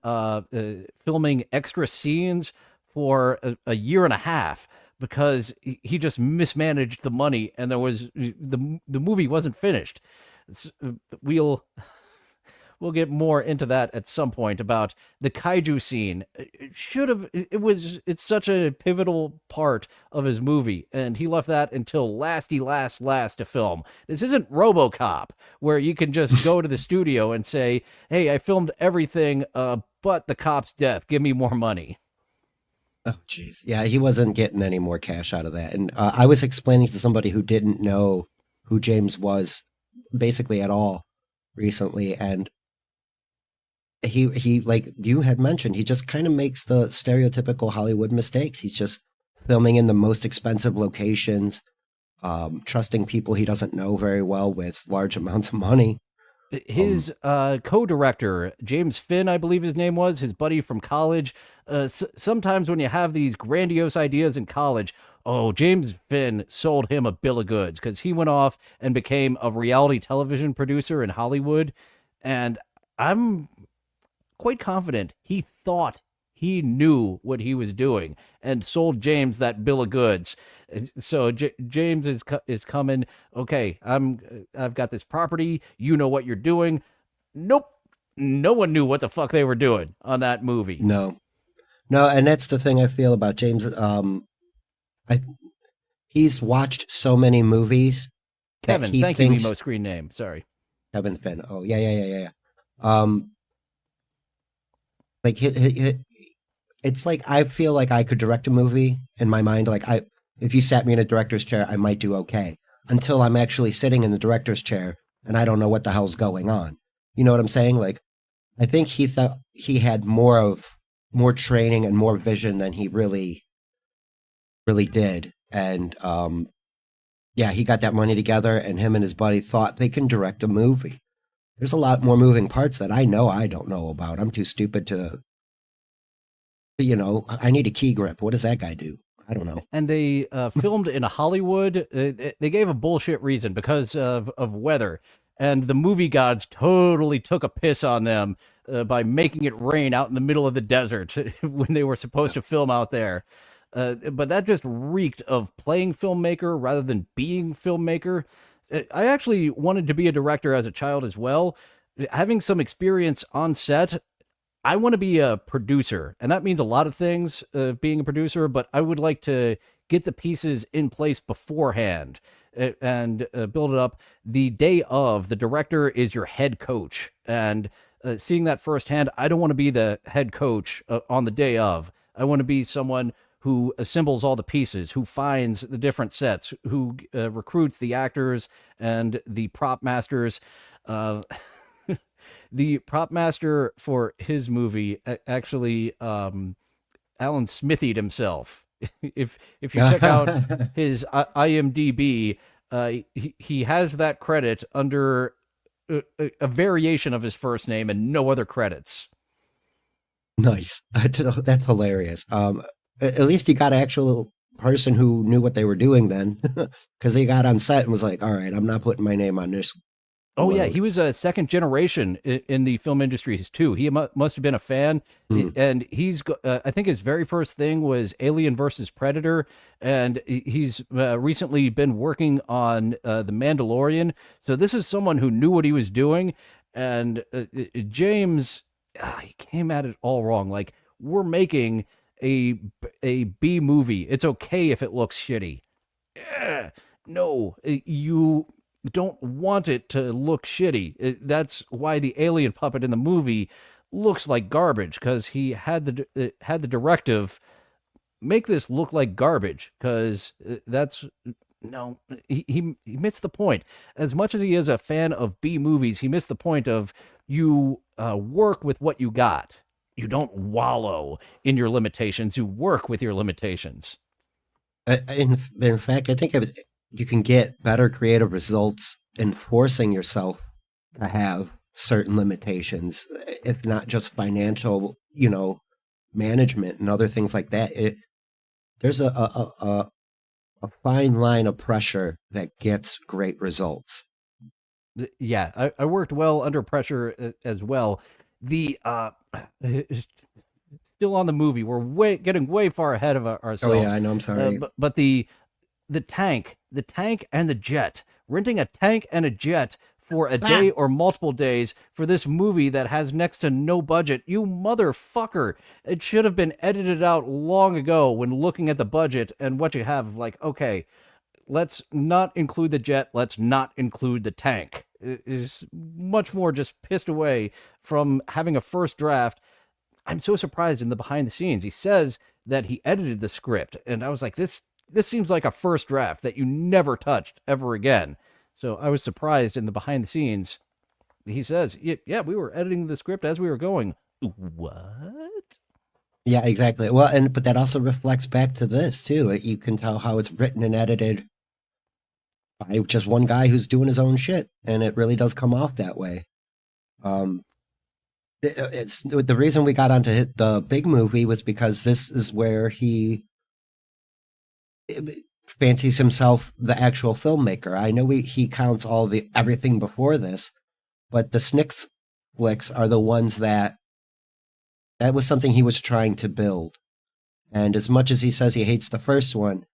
filming extra scenes for a year and a half because he just mismanaged the money, and the movie wasn't finished. We'll get more into that at some point about the kaiju scene. It's such a pivotal part of his movie, and he left that until last to film. This isn't RoboCop where you can just go to the studio and say, hey, I filmed everything but the cop's death, give me more money. Oh, jeez. Yeah, he wasn't getting any more cash out of that. And I was explaining to somebody who didn't know who James was basically at all recently, and he like you had mentioned, he just kind of makes the stereotypical Hollywood mistakes. He's just filming in the most expensive locations, trusting people he doesn't know very well with large amounts of money. His co-director, James Finn, I believe his name was, his buddy from college. Sometimes when you have these grandiose ideas in college, oh, James Finn sold him a bill of goods because he went off and became a reality television producer in Hollywood. And I'm quite confident he thought he knew what he was doing and sold James that bill of goods. So James is coming. Okay, I've got this property. You know what you're doing. Nope. No one knew what the fuck they were doing on that movie. No, no, and that's the thing I feel about James. I he's watched so many movies that Kevin, he thank you, thinks emo screen name. Sorry. Kevin Finn. Oh yeah. Um, like it's like I feel like I could direct a movie in my mind. Like if you sat me in a director's chair, I might do okay until I'm actually sitting in the director's chair and I don't know what the hell's going on. You know what I'm saying? Like I think he thought he had more training and more vision than he really did. And yeah, he got that money together and him and his buddy thought they can direct a movie. There's a lot more moving parts that I know I don't know about. I'm too stupid to, I need a key grip. What does that guy do? I don't know. And they filmed in Hollywood. They gave a bullshit reason because of weather. And the movie gods totally took a piss on them by making it rain out in the middle of the desert when they were supposed to film out there. But that just reeked of playing filmmaker rather than being filmmaker. I actually wanted to be a director as a child as well. Having some experience on set, I want to be a producer, and that means a lot of things, being a producer, but I would like to get the pieces in place beforehand and build it up. The day of, the director is your head coach, and seeing that firsthand, I don't want to be the head coach on the day of. I want to be someone who assembles all the pieces, who finds the different sets, who recruits the actors and the prop masters. The prop master for his movie actually Alan Smithied himself. If you check out his IMDb, he has that credit under a variation of his first name and no other credits. Nice. That's hilarious. At least you got an actual person who knew what they were doing then, because he got on set and was like, all right, I'm not putting my name on this. Oh yeah, he was a second generation in the film industries too. He must have been a fan, and I think his very first thing was Alien versus Predator, and he's recently been working on The Mandalorian. So this is someone who knew what he was doing, and James, he came at it all wrong. Like, we're making a B movie. It's okay if it looks shitty. No, you don't want it to look shitty. That's why the alien puppet in the movie looks like garbage, because he had the directive, make this look like garbage, because that's no, he missed the point. As much as he is a fan of B movies, he missed the point of you work with what you got. You don't wallow in your limitations. You work with your limitations. In fact, I think you can get better creative results in forcing yourself to have certain limitations, if not just financial, management and other things like that. There's a fine line of pressure that gets great results. Yeah, I worked well under pressure as well. The still on the movie, we're getting way far ahead of ourselves. Oh yeah, I know. I'm sorry, but the tank and the jet, renting a tank and a jet for a day or multiple days for this movie that has next to no budget. You motherfucker! It should have been edited out long ago when looking at the budget and what you have. Like, okay, let's not include the jet. Let's not include the tank. It is much more just pissed away from having a first draft. I'm so surprised in the behind the scenes. He says that he edited the script, and I was like, this seems like a first draft that you never touched ever again. So I was surprised in the behind the scenes. He says, yeah, we were editing the script as we were going. What? Yeah, exactly. Well, but that also reflects back to this too. You can tell how it's written and edited by just one guy who's doing his own shit, and it really does come off that way. It's the reason we got onto the big movie was because this is where he fancies himself the actual filmmaker. I know he counts everything before this, but the Snicks flicks are the ones that was something he was trying to build. And as much as he says he hates the first one,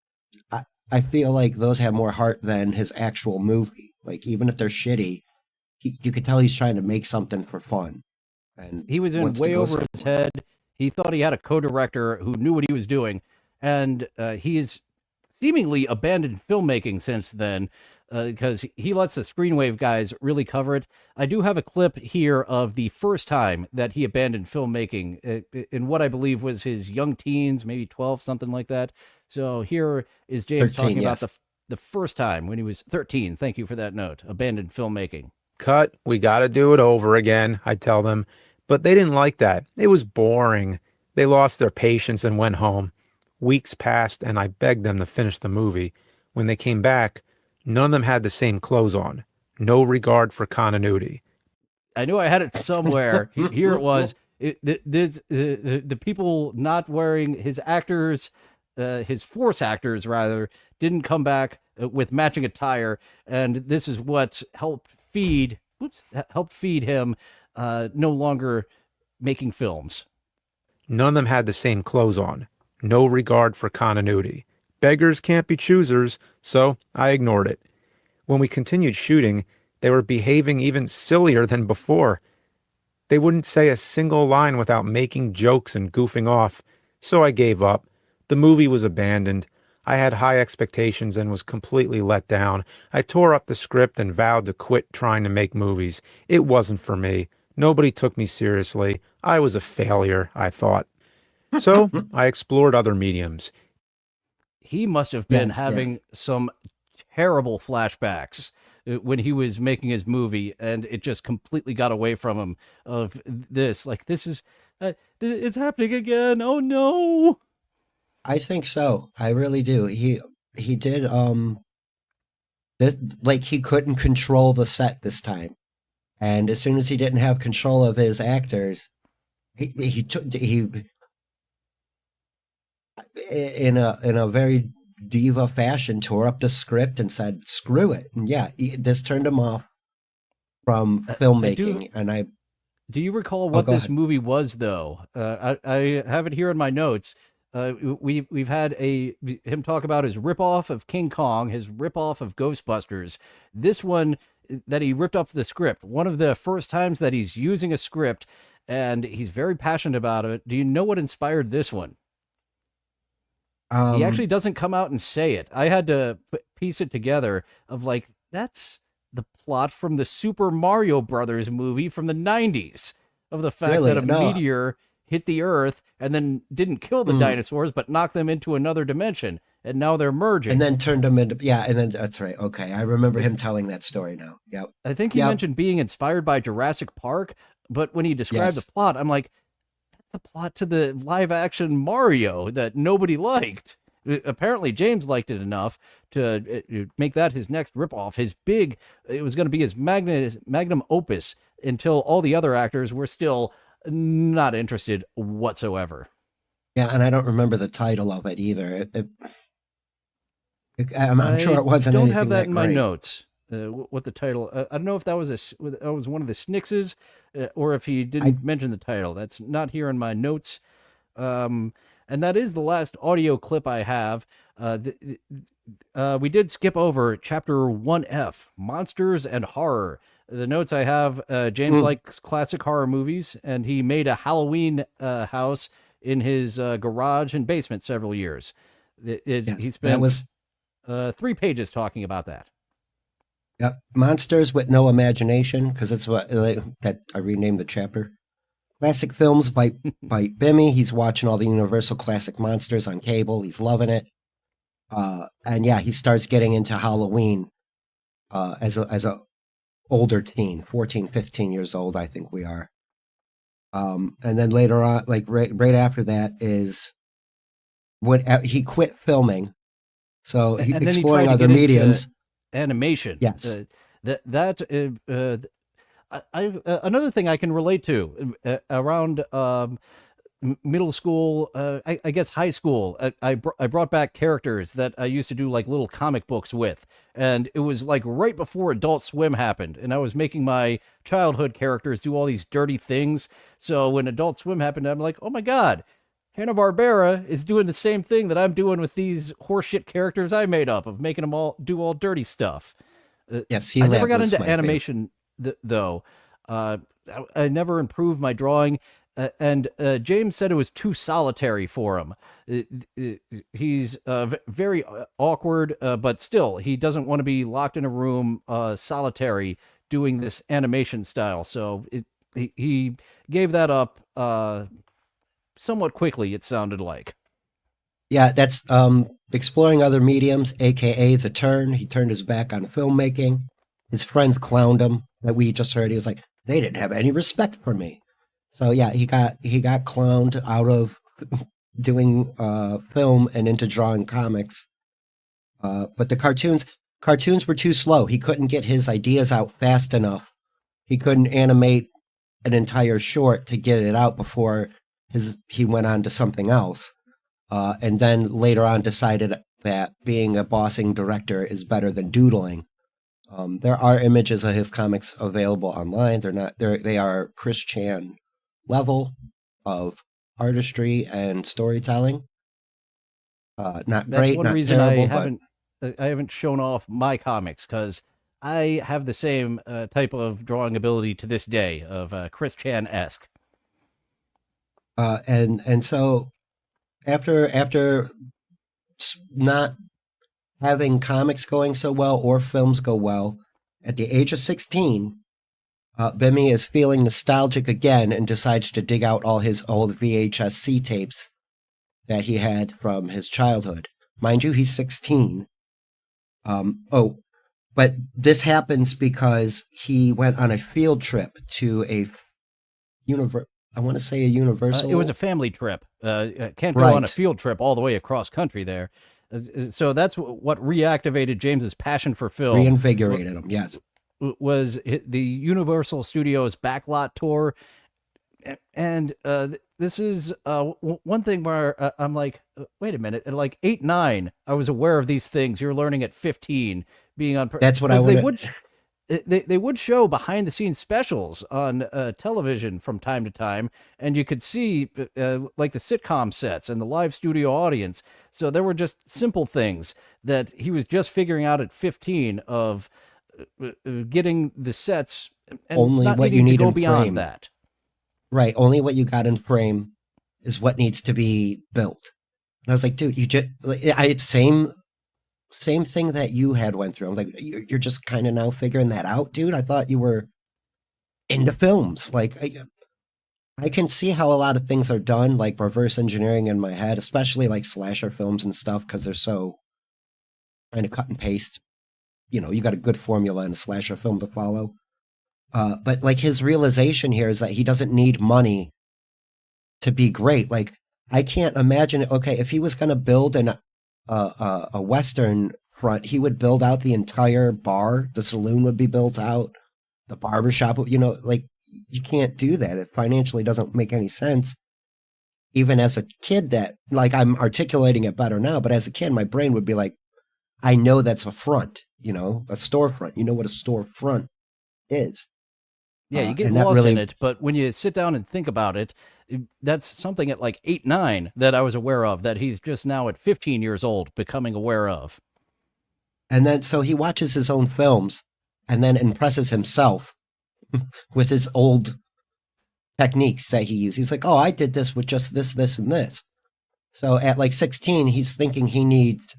I feel like those have more heart than his actual movie. Like, even if they're shitty, you could tell he's trying to make something for fun. And he was in way over his head. He thought he had a co-director who knew what he was doing, and he's seemingly abandoned filmmaking since then, because he lets the Screenwave guys really cover it. I do have a clip here of the first time that he abandoned filmmaking in what I believe was his young teens, maybe 12, something like that. So here is James 13, talking yes. about the first time when he was 13. Thank you for that note. Abandoned filmmaking. Cut, we got to do it over again, I tell them. But they didn't like that. It was boring. They lost their patience and went home. Weeks passed, and I begged them to finish the movie. When they came back, none of them had the same clothes on. No regard for continuity. I knew I had it somewhere. Here it was. The people not wearing his actors, his force actors rather, didn't come back with matching attire, and this is what helped feed him no longer making films. None of them had the same clothes on. No regard for continuity. Beggars can't be choosers, so I ignored it. When we continued shooting, they were behaving even sillier than before. They wouldn't say a single line without making jokes and goofing off, so I gave up. The movie was abandoned. I had high expectations and was completely let down. I tore up the script and vowed to quit trying to make movies. It wasn't for me. Nobody took me seriously. I was a failure, I thought. So I explored other mediums. He must have been having some terrible flashbacks when he was making his movie, and it just completely got away from him of this. Like, this is, it's happening again. Oh no. I think so. I really do. He did this, like, he couldn't control the set this time. And as soon as he didn't have control of his actors, he in a very diva fashion tore up the script and said screw it. And this turned him off from filmmaking. Do you recall what this movie was, though? I have it here in my notes. We've had him talk about his ripoff of King Kong, his ripoff of Ghostbusters. This one that he ripped off the script. One of the first times that he's using a script, and he's very passionate about it. Do you know what inspired this one? He actually doesn't come out and say it. I had to piece it together of like, that's the plot from the Super Mario Brothers movie from the 90s, of the fact that a meteor hit the Earth and then didn't kill the dinosaurs, but knocked them into another dimension. And now they're merging. And then turned them into, and then that's right. Okay. I remember him telling that story now. Yep. I think he mentioned being inspired by Jurassic Park, but when he described the plot, I'm like, that's the plot to the live action Mario that nobody liked. Apparently James liked it enough to make that his next ripoff. It was going to be his magnum opus until all the other actors were still not interested whatsoever. Yeah, and I don't remember the title of it either. I'm sure it wasn't. I don't have that in my notes. What the title? I don't know if that was one of the Snickses, or if he didn't mention the title. That's not here in my notes. And that is the last audio clip I have. We did skip over chapter 1F, Monsters and Horror. The notes I have, James likes classic horror movies, and he made a Halloween house in his garage and basement several years. He spent 3 pages talking about that. Yep, Monsters with No Imagination, because it's what that I renamed the chapter. Classic films by Bimmy. He's watching all the Universal classic monsters on cable. He's loving it. And he starts getting into Halloween as a older teen, 14, 15 years old, I think we are. And then later on, like right after that is when he quit filming. So he exploring other mediums. Animation. Yes. Another thing I can relate to around middle school, I guess high school, I brought back characters that I used to do like little comic books with, and it was like right before Adult Swim happened, and I was making my childhood characters do all these dirty things. So when Adult Swim happened, I'm like, oh my god, Hanna-Barbera is doing the same thing that I'm doing with these horseshit characters I made up of making them all do all dirty stuff. Yeah, I never C-Lab got was into my favorite. animation though. I never improved my drawing, and James said it was too solitary for him. He's very awkward, but still, he doesn't want to be locked in a room, solitary, doing this animation style. So he gave that up somewhat quickly. It sounded like. Yeah, that's exploring other mediums, aka the turn. He turned his back on filmmaking. His friends clowned him. That we just heard. He was like, they didn't have any respect for me. So yeah, he got clowned out of doing film and into drawing comics. But the cartoons were too slow. He couldn't get his ideas out fast enough. He couldn't animate an entire short to get it out before he went on to something else. And then later on decided that being a bossing director is better than doodling. There are images of his comics available online. They are Chris Chan level of artistry and storytelling. Not That's great, one not reason terrible, I haven't shown off my comics because I have the same type of drawing ability to this day of Chris Chan esque. and so after not having comics going so well or films go well, at the age of 16, Bimmy is feeling nostalgic again and decides to dig out all his old VHS-C tapes that he had from his childhood. Mind you, he's 16. But this happens because he went on a field trip to I want to say a Universal. It was a family trip. Can't go on a field trip all the way across country there. So that's what reactivated James's passion for film. Reinvigorated him, yes. Was the Universal Studios backlot tour. And this is one thing where I'm like, wait a minute. At like 8, 9, I was aware of these things. You're learning at 15, being on. That's what I would. They would show behind the scenes specials on television from time to time, and you could see like the sitcom sets and the live studio audience. So there were just simple things that he was just figuring out at 15 of getting the sets and only not what needing you need to go in beyond frame. that. Right, only what you got in frame is what needs to be built. And I was like, dude, you just I had same thing that you had went through. I was like, you're just kind of now figuring that out, dude. I thought you were into films. Like, I can see how a lot of things are done, like reverse engineering in my head, especially like slasher films and stuff, because they're so kind of cut and paste. You know, you got a good formula in a slasher film to follow. But like his realization here is that he doesn't need money to be great. Like, I can't imagine it. Okay, if he was going to build a Western front, he would build out the entire bar. The saloon would be built out. The barbershop, like, you can't do that. It financially doesn't make any sense. Even as a kid, that, like, I'm articulating it better now, but as a kid, my brain would be like, I know that's a front, a storefront. You know what a storefront is. Yeah, you get lost in it, but when you sit down and think about it, that's something at like 8, 9 that I was aware of, that he's just now at 15 years old becoming aware of. And then so he watches his own films and then impresses himself with his old techniques that he used. He's like, oh, I did this with just this, this, and this. So at like 16, he's thinking he needs,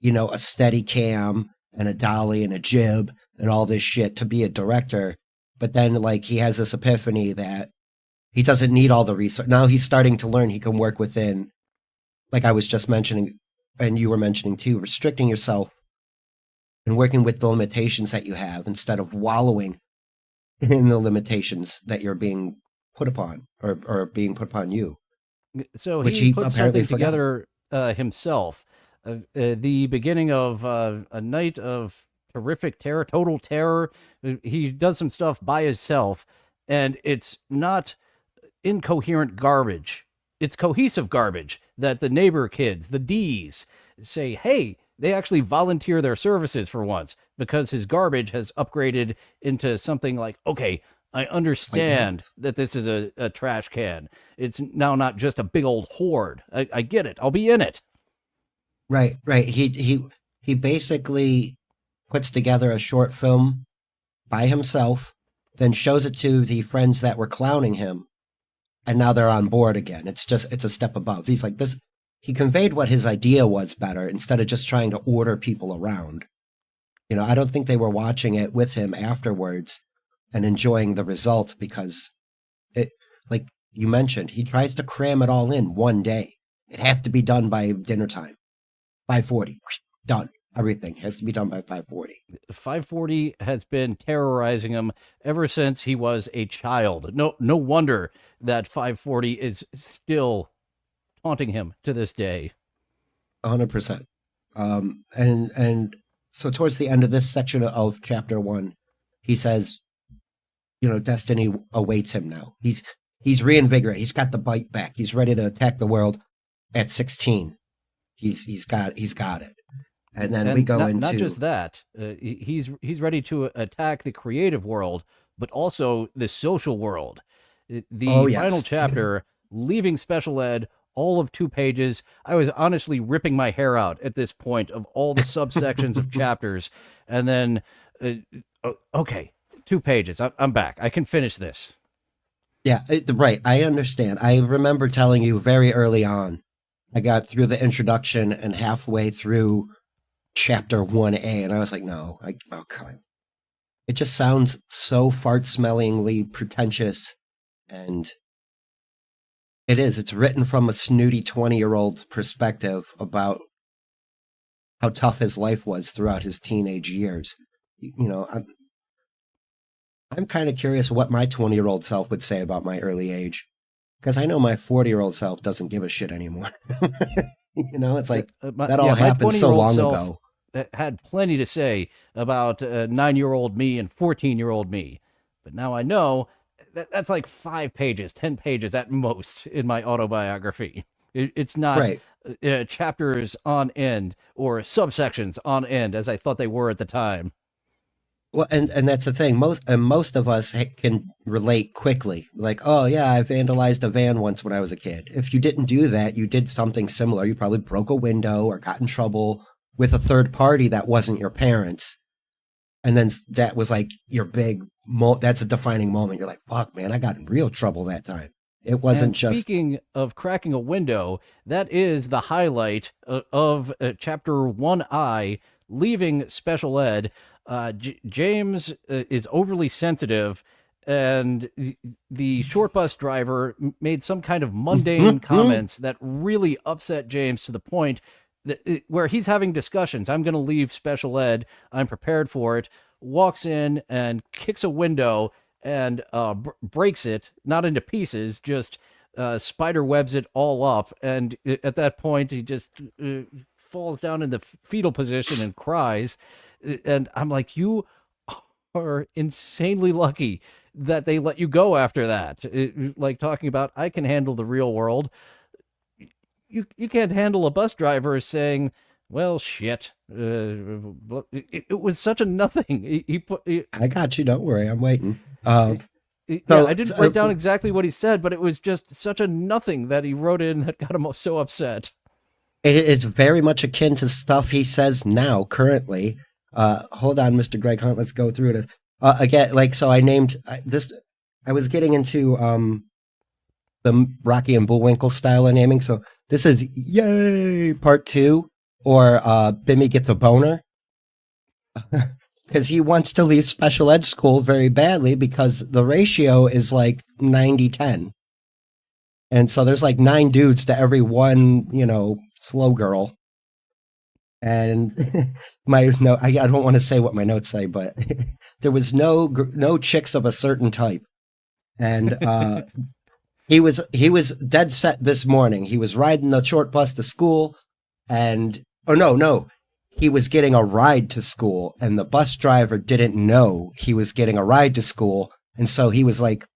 a steady cam and a dolly and a jib and all this shit to be a director. But then, like, he has this epiphany that he doesn't need all the research. Now he's starting to learn he can work within, like I was just mentioning, and you were mentioning too, restricting yourself and working with the limitations that you have instead of wallowing in the limitations that you're being put upon or being put upon you. So he put something together himself. The beginning of A Night of horrific terror, total terror. He does some stuff by himself, and it's not incoherent garbage. It's cohesive garbage that the neighbor kids, the D's, say, hey, they actually volunteer their services for once because his garbage has upgraded into something like, okay, I understand that this is a trash can. It's now not just a big old hoard. I get it. I'll be in it. Right. He basically puts together a short film by himself, then shows it to the friends that were clowning him, and now they're on board again. It's a step above. He's like this. He conveyed what his idea was better instead of just trying to order people around. I don't think they were watching it with him afterwards and enjoying the result because it, like you mentioned, he tries to cram it all in one day. It has to be done by dinner time. 5:40, done. Everything has to be done by 5:40. 5:40 has been terrorizing him ever since he was a child. No wonder that 5:40 is still haunting him to this day. 100%. And so towards the end of this section of chapter 1, he says, destiny awaits him now. He's reinvigorated. He's got the bite back. He's ready to attack the world at 16. He's got it. And then we go into not just that. He's ready to attack the creative world, but also the social world. The final chapter, leaving special ed, all of 2 pages. I was honestly ripping my hair out at this point of all the subsections of chapters. And then, okay, 2 pages. I'm back. I can finish this. Yeah, right. I understand. I remember telling you very early on, I got through the introduction and halfway through chapter 1A, and I was like, no, okay. It just sounds so fart-smellingly pretentious, and it is. It's written from a snooty 20-year-old's perspective about how tough his life was throughout his teenage years. I'm kind of curious what my 20-year-old self would say about my early age, because I know my 40-year-old self doesn't give a shit anymore. It's like that all happened so long ago. Had plenty to say about 9-year-old me and 14-year-old me, but now I know that's like 5 pages, 10 pages at most in my autobiography. It's not chapters on end or subsections on end as I thought they were at the time. Well, and that's the thing. Most of us can relate quickly. Like, oh yeah, I vandalized a van once when I was a kid. If you didn't do that, you did something similar. You probably broke a window or got in trouble with a third party that wasn't your parents. And then that was like your big, that's a defining moment. You're like, fuck, man, I got in real trouble that time. It wasn't just... Speaking of cracking a window, that is the highlight of chapter 1I, leaving special ed. James is overly sensitive, and the short bus driver made some kind of mundane comments that really upset James to the point that, where he's having discussions. I'm going to leave special ed. I'm prepared for it. Walks in and kicks a window and breaks it, not into pieces, just spider webs it all up. And at that point, he just falls down in the fetal position and cries. And I'm like, you are insanely lucky that they let you go after that. Like talking about, I can handle the real world. You can't handle a bus driver saying, well, shit. It was such a nothing. I got you. Don't worry. I'm waiting. I didn't write down exactly what he said, but it was just such a nothing that he wrote in that got him so upset. It's very much akin to stuff he says now, currently. Hold on, Mr. Greg Hunt. Let's go through this. Again, so I named this. I was getting into the Rocky and Bullwinkle style of naming. So this is Yay Part 2, or Bimmy Gets a Boner. Because he wants to leave special ed school very badly because the ratio is like 90-10. And so there's like 9 dudes to every one, slow girl. And I don't want to say what my notes say, but there was no chicks of a certain type. And he was dead set this morning. He was riding the short bus to school, and he was getting a ride to school, and the bus driver didn't know he was getting a ride to school, and so he was like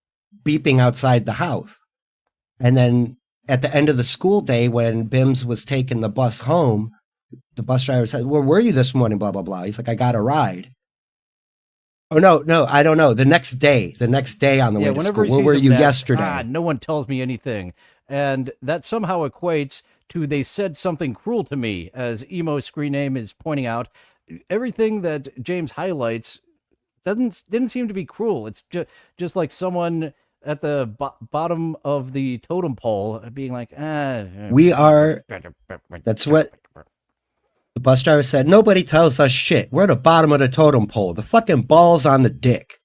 beeping outside the house. And then at the end of the school day, when Bims was taking the bus home, the bus driver said, "Where were you this morning?" Blah blah blah. He's like, "I got a ride." Oh no, I don't know. The next day on the way to school. Where were you yesterday? No one tells me anything, and that somehow equates to they said something cruel to me, as Emo's screen name is pointing out. Everything that James highlights didn't seem to be cruel. It's just like someone at the bottom of the totem pole being like, we are. That's what the bus driver said. Nobody tells us shit. We're at the bottom of the totem pole. The fucking ball's on the dick.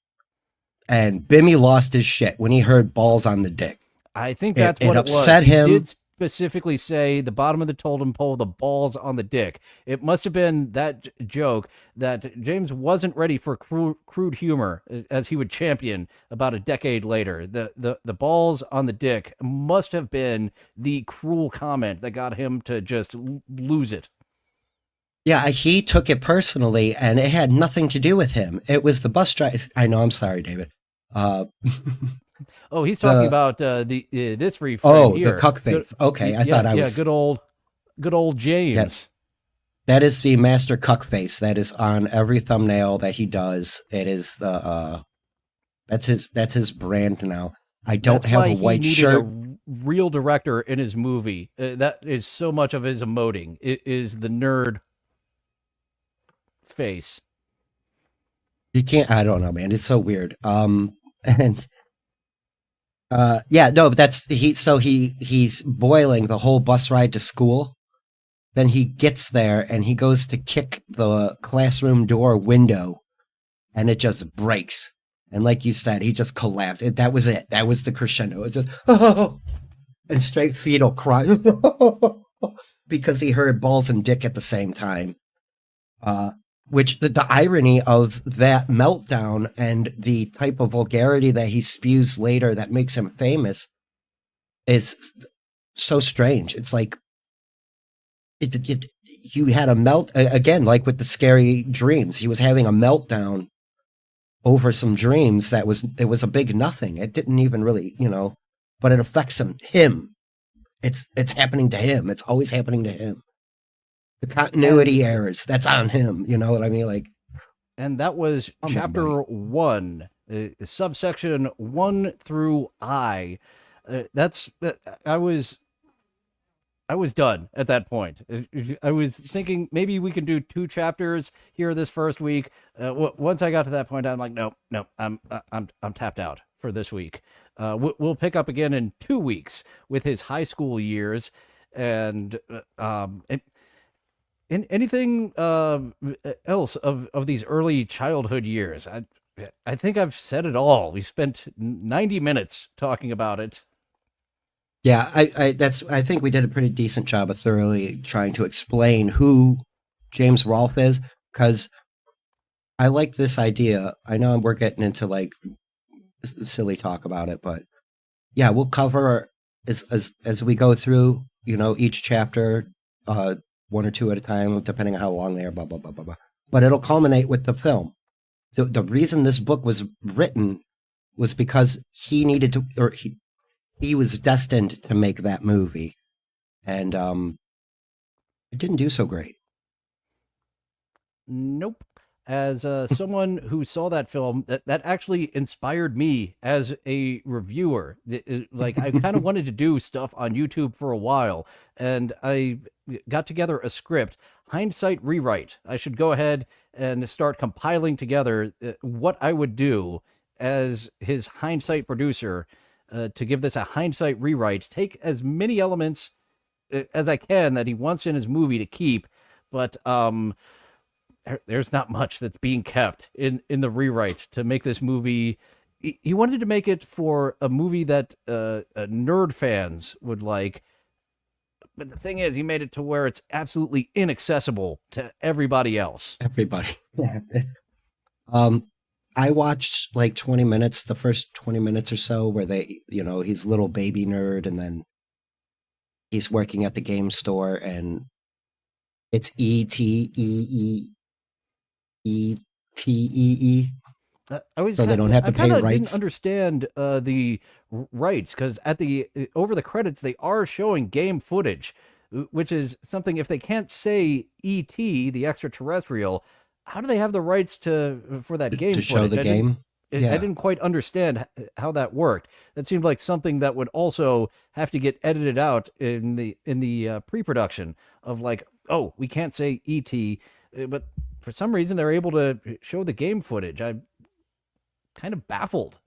And Bimmy lost his shit when he heard balls on the dick. I think that's what it was. Upset him. He did specifically say the bottom of the totem pole, the balls on the dick. It must have been that joke that James wasn't ready for crude humor, as he would champion about a decade later. The balls on the dick must have been the cruel comment that got him to just lose it. Yeah, he took it personally, and it had nothing to do with him. It was the bus driver. I know, I'm sorry, David. Oh, he's talking about this reframe here. The cuck face. Okay, I thought I was. Yeah, good old James. Yes. That is the master cuck face. That is on every thumbnail that he does. It is the that's his brand now. I don't have a white shirt. A real director in his movie. That is so much of his emoting. It is the nerd face. You can't. I don't know, man. It's so weird. And. Yeah, no, but that's he's boiling the whole bus ride to school. Then he gets there and he goes to kick the classroom door window, and it just breaks. And like you said, he just collapsed. That was it. That was the crescendo. It was just and straight fetal cry because he heard balls and dick at the same time. Which the irony of that meltdown and the type of vulgarity that he spews later that makes him famous is so strange. It's like you had a melt again, like with the scary dreams. He was having a meltdown over some dreams it was a big nothing. It didn't even really, but it affects him. It's happening to him. It's always happening to him. The continuity errors, that's on him. You know what I mean? Like, and that was chapter 1, subsection 1 through I. I was done at that point. I was thinking maybe we can do 2 chapters here this first week. Once I got to that point, I'm like, no, I'm tapped out for this week. We'll pick up again in 2 weeks with his high school years, and anything else of these early childhood years. I think I've said it all. We spent 90 minutes talking about it. Yeah, I think we did a pretty decent job of thoroughly trying to explain who James Rolfe is, because I like this idea. I know we're getting into like silly talk about it, but yeah, we'll cover as we go through, each chapter, 1 or 2 at a time, depending on how long they are, blah, blah, blah, blah, blah. But it'll culminate with the film. The reason this book was written was because he needed to, or he was destined to make that movie. And it didn't do so great. Nope. As someone who saw that film, that actually inspired me as a reviewer. Like, I kind of wanted to do stuff on YouTube for a while, and I got together a script, hindsight rewrite. I should go ahead and start compiling together what I would do as his hindsight producer to give this a hindsight rewrite, take as many elements as I can that he wants in his movie to keep, but there's not much that's being kept in the rewrite to make this movie. He wanted to make it for a movie that nerd fans would like. But the thing is, he made it to where it's absolutely inaccessible to everybody else. Everybody. Yeah. I watched like 20 minutes, the first 20 minutes or so, where he's little baby nerd, and then he's working at the game store, and It's ETEETEE, I was so they don't have I to kind pay of didn't rights. understand the rights because at the over the credits they are showing game footage, which is something if they can't say ET the extraterrestrial, how do they have the rights to for that game To show footage? the game. I Yeah. didn't quite understand how that worked. That seemed like something that would also have to get edited out in the pre-production of like, oh, we can't say ET, but for some reason they're able to show the game footage. I'm kind of baffled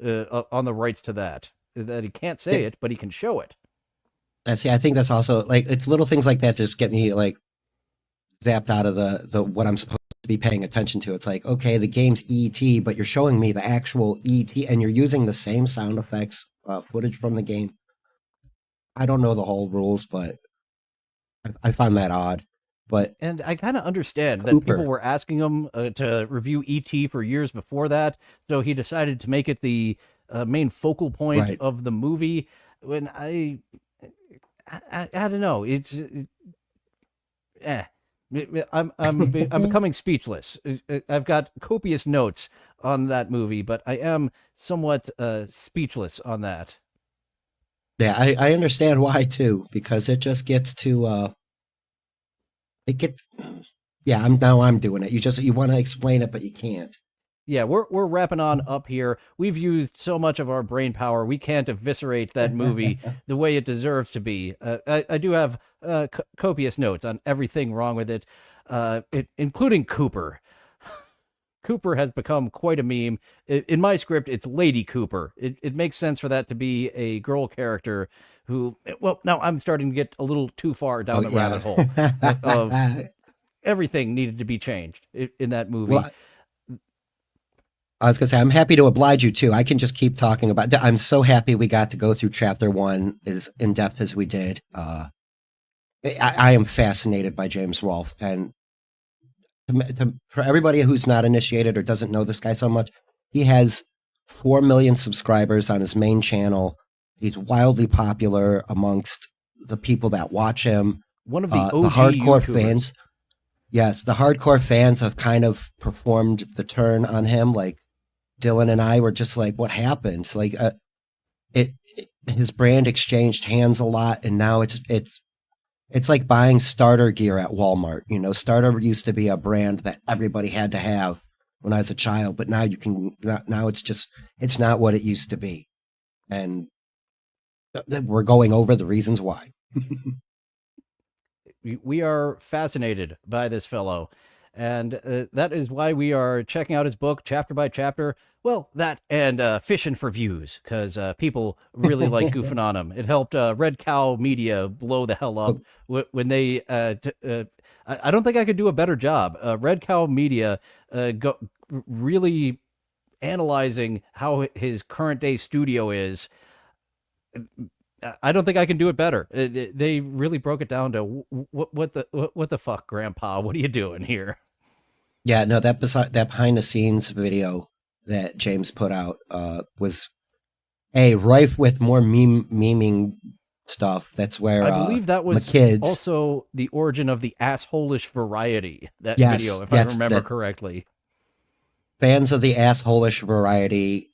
on the rights to that he can't say Yeah. it, but he can show it. See, I think that's also like it's little things like that just get me like zapped out of the what I'm supposed to be paying attention to. It's like, okay, the game's ET, but you're showing me the actual ET, and you're using the same sound effects footage from the game. I don't know the whole rules, but I find that odd. But And I kind of understand that people Cooper, were asking him to review ET for years before that, so he decided to make it the main focal point right? of the movie. When I don't know, eh. I'm becoming speechless. I've got copious notes on that movie, but I am somewhat speechless on that. Yeah, I understand why too, because it just gets to it get yeah, I'm doing it. You want to explain it, but you can't. Yeah, we're wrapping on up here. We've used so much of our brain power. We can't eviscerate that movie the way it deserves to be. I do have copious notes on everything wrong with it, including Cooper. Cooper has become quite a meme. In my script, it's Lady Cooper. It makes sense for that to be a girl character who, well, now I'm starting to get a little too far Oh down the rabbit hole of yeah. everything needed to be changed in that movie. Well, I was gonna say I'm happy to oblige you too. I can just keep talking about. I'm so happy we got to go through chapter one as in depth as we did. I am fascinated by James Rolfe, and for everybody who's not initiated or doesn't know this guy so much, he has 4 million subscribers on his main channel. He's wildly popular amongst the people that watch him. One of the The OG hardcore YouTubers. fans, yes, the hardcore fans have kind of performed the turn on him. Like Dylan and I were just like, "What happened?" Like, his brand exchanged hands a lot, and now it's like buying starter gear at Walmart. You know, starter used to be a brand that everybody had to have when I was a child, but now you can. Now it's not what it used to be, and we're going over the reasons why. We are fascinated by this fellow, and that is why we are checking out his book chapter by chapter. Well, that and fishing for views because people really like goofing on him. It helped Red Cow Media blow the hell up when they. I don't think I could do a better job. Red Cow Media really analyzing how his current day studio is. I don't think I can do it better. They really broke it down to what the fuck, Grandpa? What are you doing here? Yeah, no, that behind the scenes video that James put out was rife with more memeing stuff. That's where I believe that my was kids. also the origin of the assholish variety. That video, Yes, if I that's remember that correctly. fans of the assholish variety.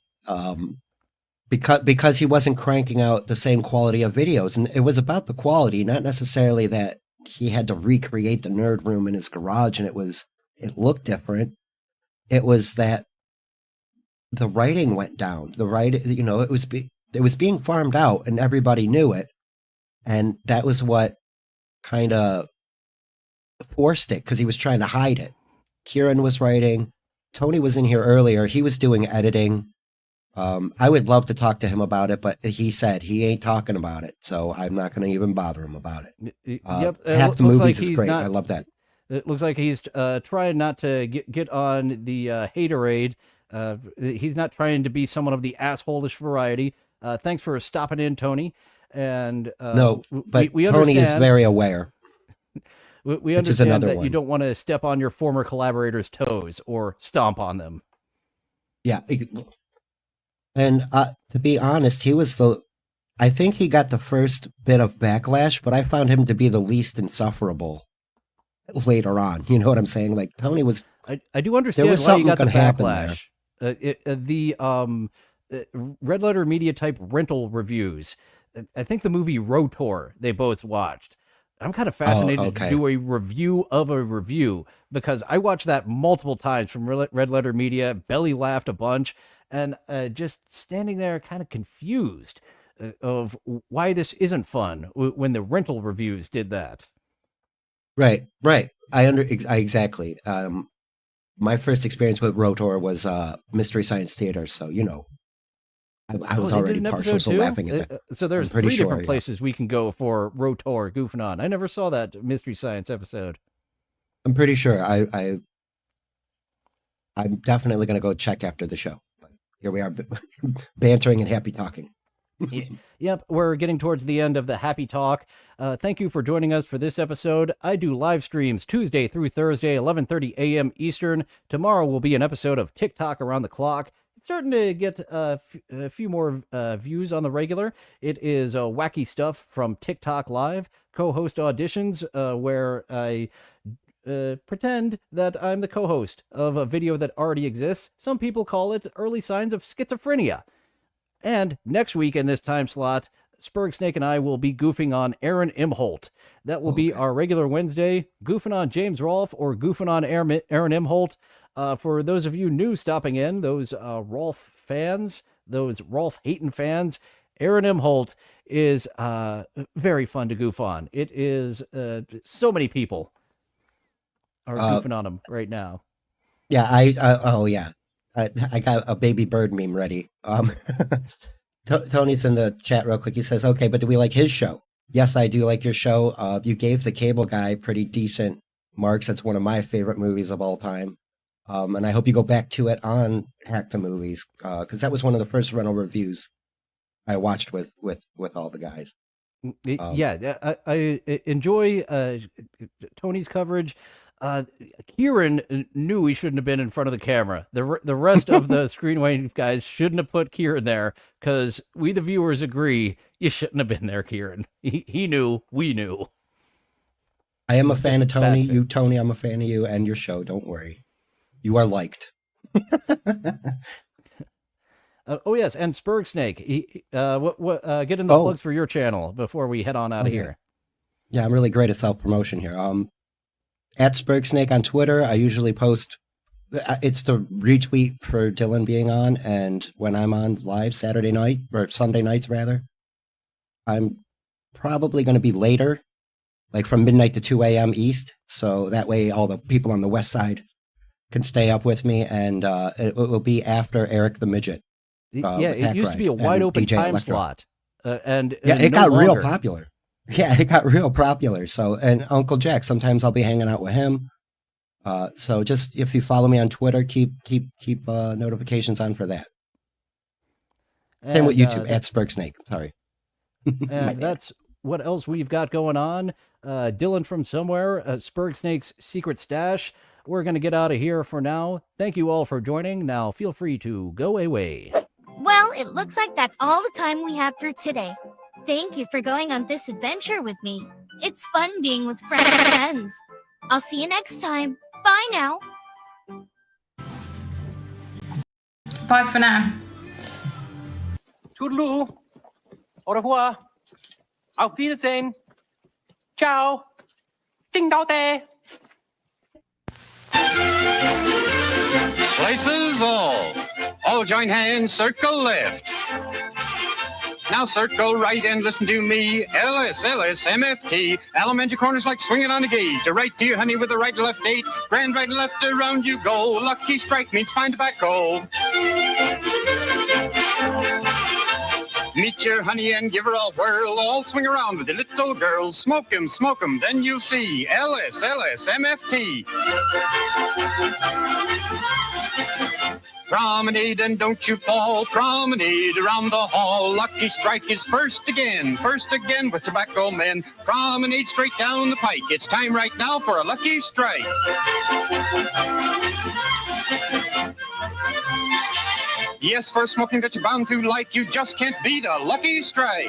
Because he wasn't cranking out the same quality of videos, and it was about the quality, not necessarily that he had to recreate the nerd room in his garage and it looked different. It was that the writing went down. The writing, it was being farmed out, and everybody knew it, and that was what kind of forced it because he was trying to hide it. Kieran was writing. Tony was in here earlier. He was doing editing. I would love to talk to him about it, but he said he ain't talking about it, so I'm not going to even bother him about it. Yep, Half the looks like movies is he's great. not. I love that. It looks like he's trying not to get on the haterade. He's not trying to be someone of the assholish variety. Thanks for stopping in, Tony. And No, but we Tony is understand. very aware, We which is understand another that you one. don't want to step on your former collaborators' toes or stomp on them. Yeah, and to be honest, I think he got the first bit of backlash, but I found him to be the least insufferable. later on. You know what I'm saying? Like Tony was, I do there understand was why you something got the going to happen there. backlash. The Red Letter Media type rental reviews. I think the movie Rotor they both watched. I'm kind of Oh, fascinated to okay. do a review of a review because I watched that multiple times from Red Letter Media, belly laughed a bunch, and just standing there kind of confused of why this isn't fun when the rental reviews did that. Right. Exactly. My first experience with Rotor was Mystery Science Theater, so I Oh, was they did already an partial episode to too. laughing at that. So I'm there's pretty three sure, different yeah. places we can go for Rotor goofing on. I never saw that Mystery Science episode. I'm pretty sure. I'm definitely going to go check after the show. But here we are, bantering and happy talking. Yep, we're getting towards the end of the happy talk. Thank you for joining us for this episode. I do live streams Tuesday through Thursday, 11:30 a.m. Eastern. Tomorrow will be an episode of TikTok Around the Clock. It's starting to get a few more views on the regular. It is wacky stuff from TikTok Live, co-host auditions, where I pretend that I'm the co-host of a video that already exists. Some people call it early signs of schizophrenia. And next week in this time slot, Spurg Snake and I will be goofing on Aaron Imholt. That will be Okay. our regular Wednesday, goofing on James Rolfe or goofing on Aaron Imholt. For those of you new stopping in, those Rolfe fans, those Rolfe hating fans, Aaron Imholt is very fun to goof on. It is so many people are goofing on him right now. Yeah, oh yeah. I got a baby bird meme ready. Tony's in the chat real quick. He says, "Okay, but do we like his show?" Yes, I do like your show. You gave The Cable Guy pretty decent marks. That's one of my favorite movies of all time. And I hope you go back to it on Hack the Movies because that was one of the first rental reviews I watched with all the guys. Yeah, I enjoy Tony's coverage. Kieran knew he shouldn't have been in front of the camera. The rest of the Screenway guys shouldn't have put Kieran there because we, the viewers, agree you shouldn't have been there, Kieran. He knew, we knew. I am a fan of Tony. bad fit. You, Tony, I'm a fan of you and your show. Don't worry. You are liked. Oh yes, and Spurg Snake. Get in the Oh. plugs for your channel before we head on out of yeah. here. Yeah, I'm really great at self-promotion here. At Spurg Snake on Twitter, I usually post. It's the retweet for Dylan being on, and when I'm on live Saturday night or Sunday nights rather, I'm probably going to be later, like from midnight to 2 a.m. East, so that way all the people on the West Side can stay up with me, and it will be after Eric the Midget. Yeah, with it used to be a Hack Ride wide and open DJ time Electro. slot, and Yeah, it no got real longer. popular. Yeah, it got real popular. So, and Uncle Jack, sometimes I'll be hanging out with him. So just if you follow me on Twitter, keep notifications on for that. Same with YouTube at Spurg Snake. Sorry. And that's what else we've got going on. Dylan from somewhere, Spurg Snake's secret stash. We're going to get out of here for now. Thank you all for joining. Now feel free to go away. Well, it looks like that's all the time we have for today. Thank you for going on this adventure with me. It's fun being with friends. I'll see you next time. Bye now. Bye for now. Toodaloo. Au revoir. Auf Wiedersehen. Ciao. Ding dao day. Places all. All join hands, circle left. Now circle right and listen to me. LSMFT. Elementary corners like swinging on a gate. To right, dear honey, with the right left date. Grand right and left around you go. Lucky strike means fine tobacco. Meet your honey and give her a whirl. All swing around with the little girls. Smoke 'em, then you'll see. LSMFT. Promenade and don't you fall. Promenade around the hall. Lucky strike is first again with tobacco men. Promenade straight down the pike. It's time right now for a lucky strike. Yes, for smoking that you're bound to like, you just can't beat a lucky strike.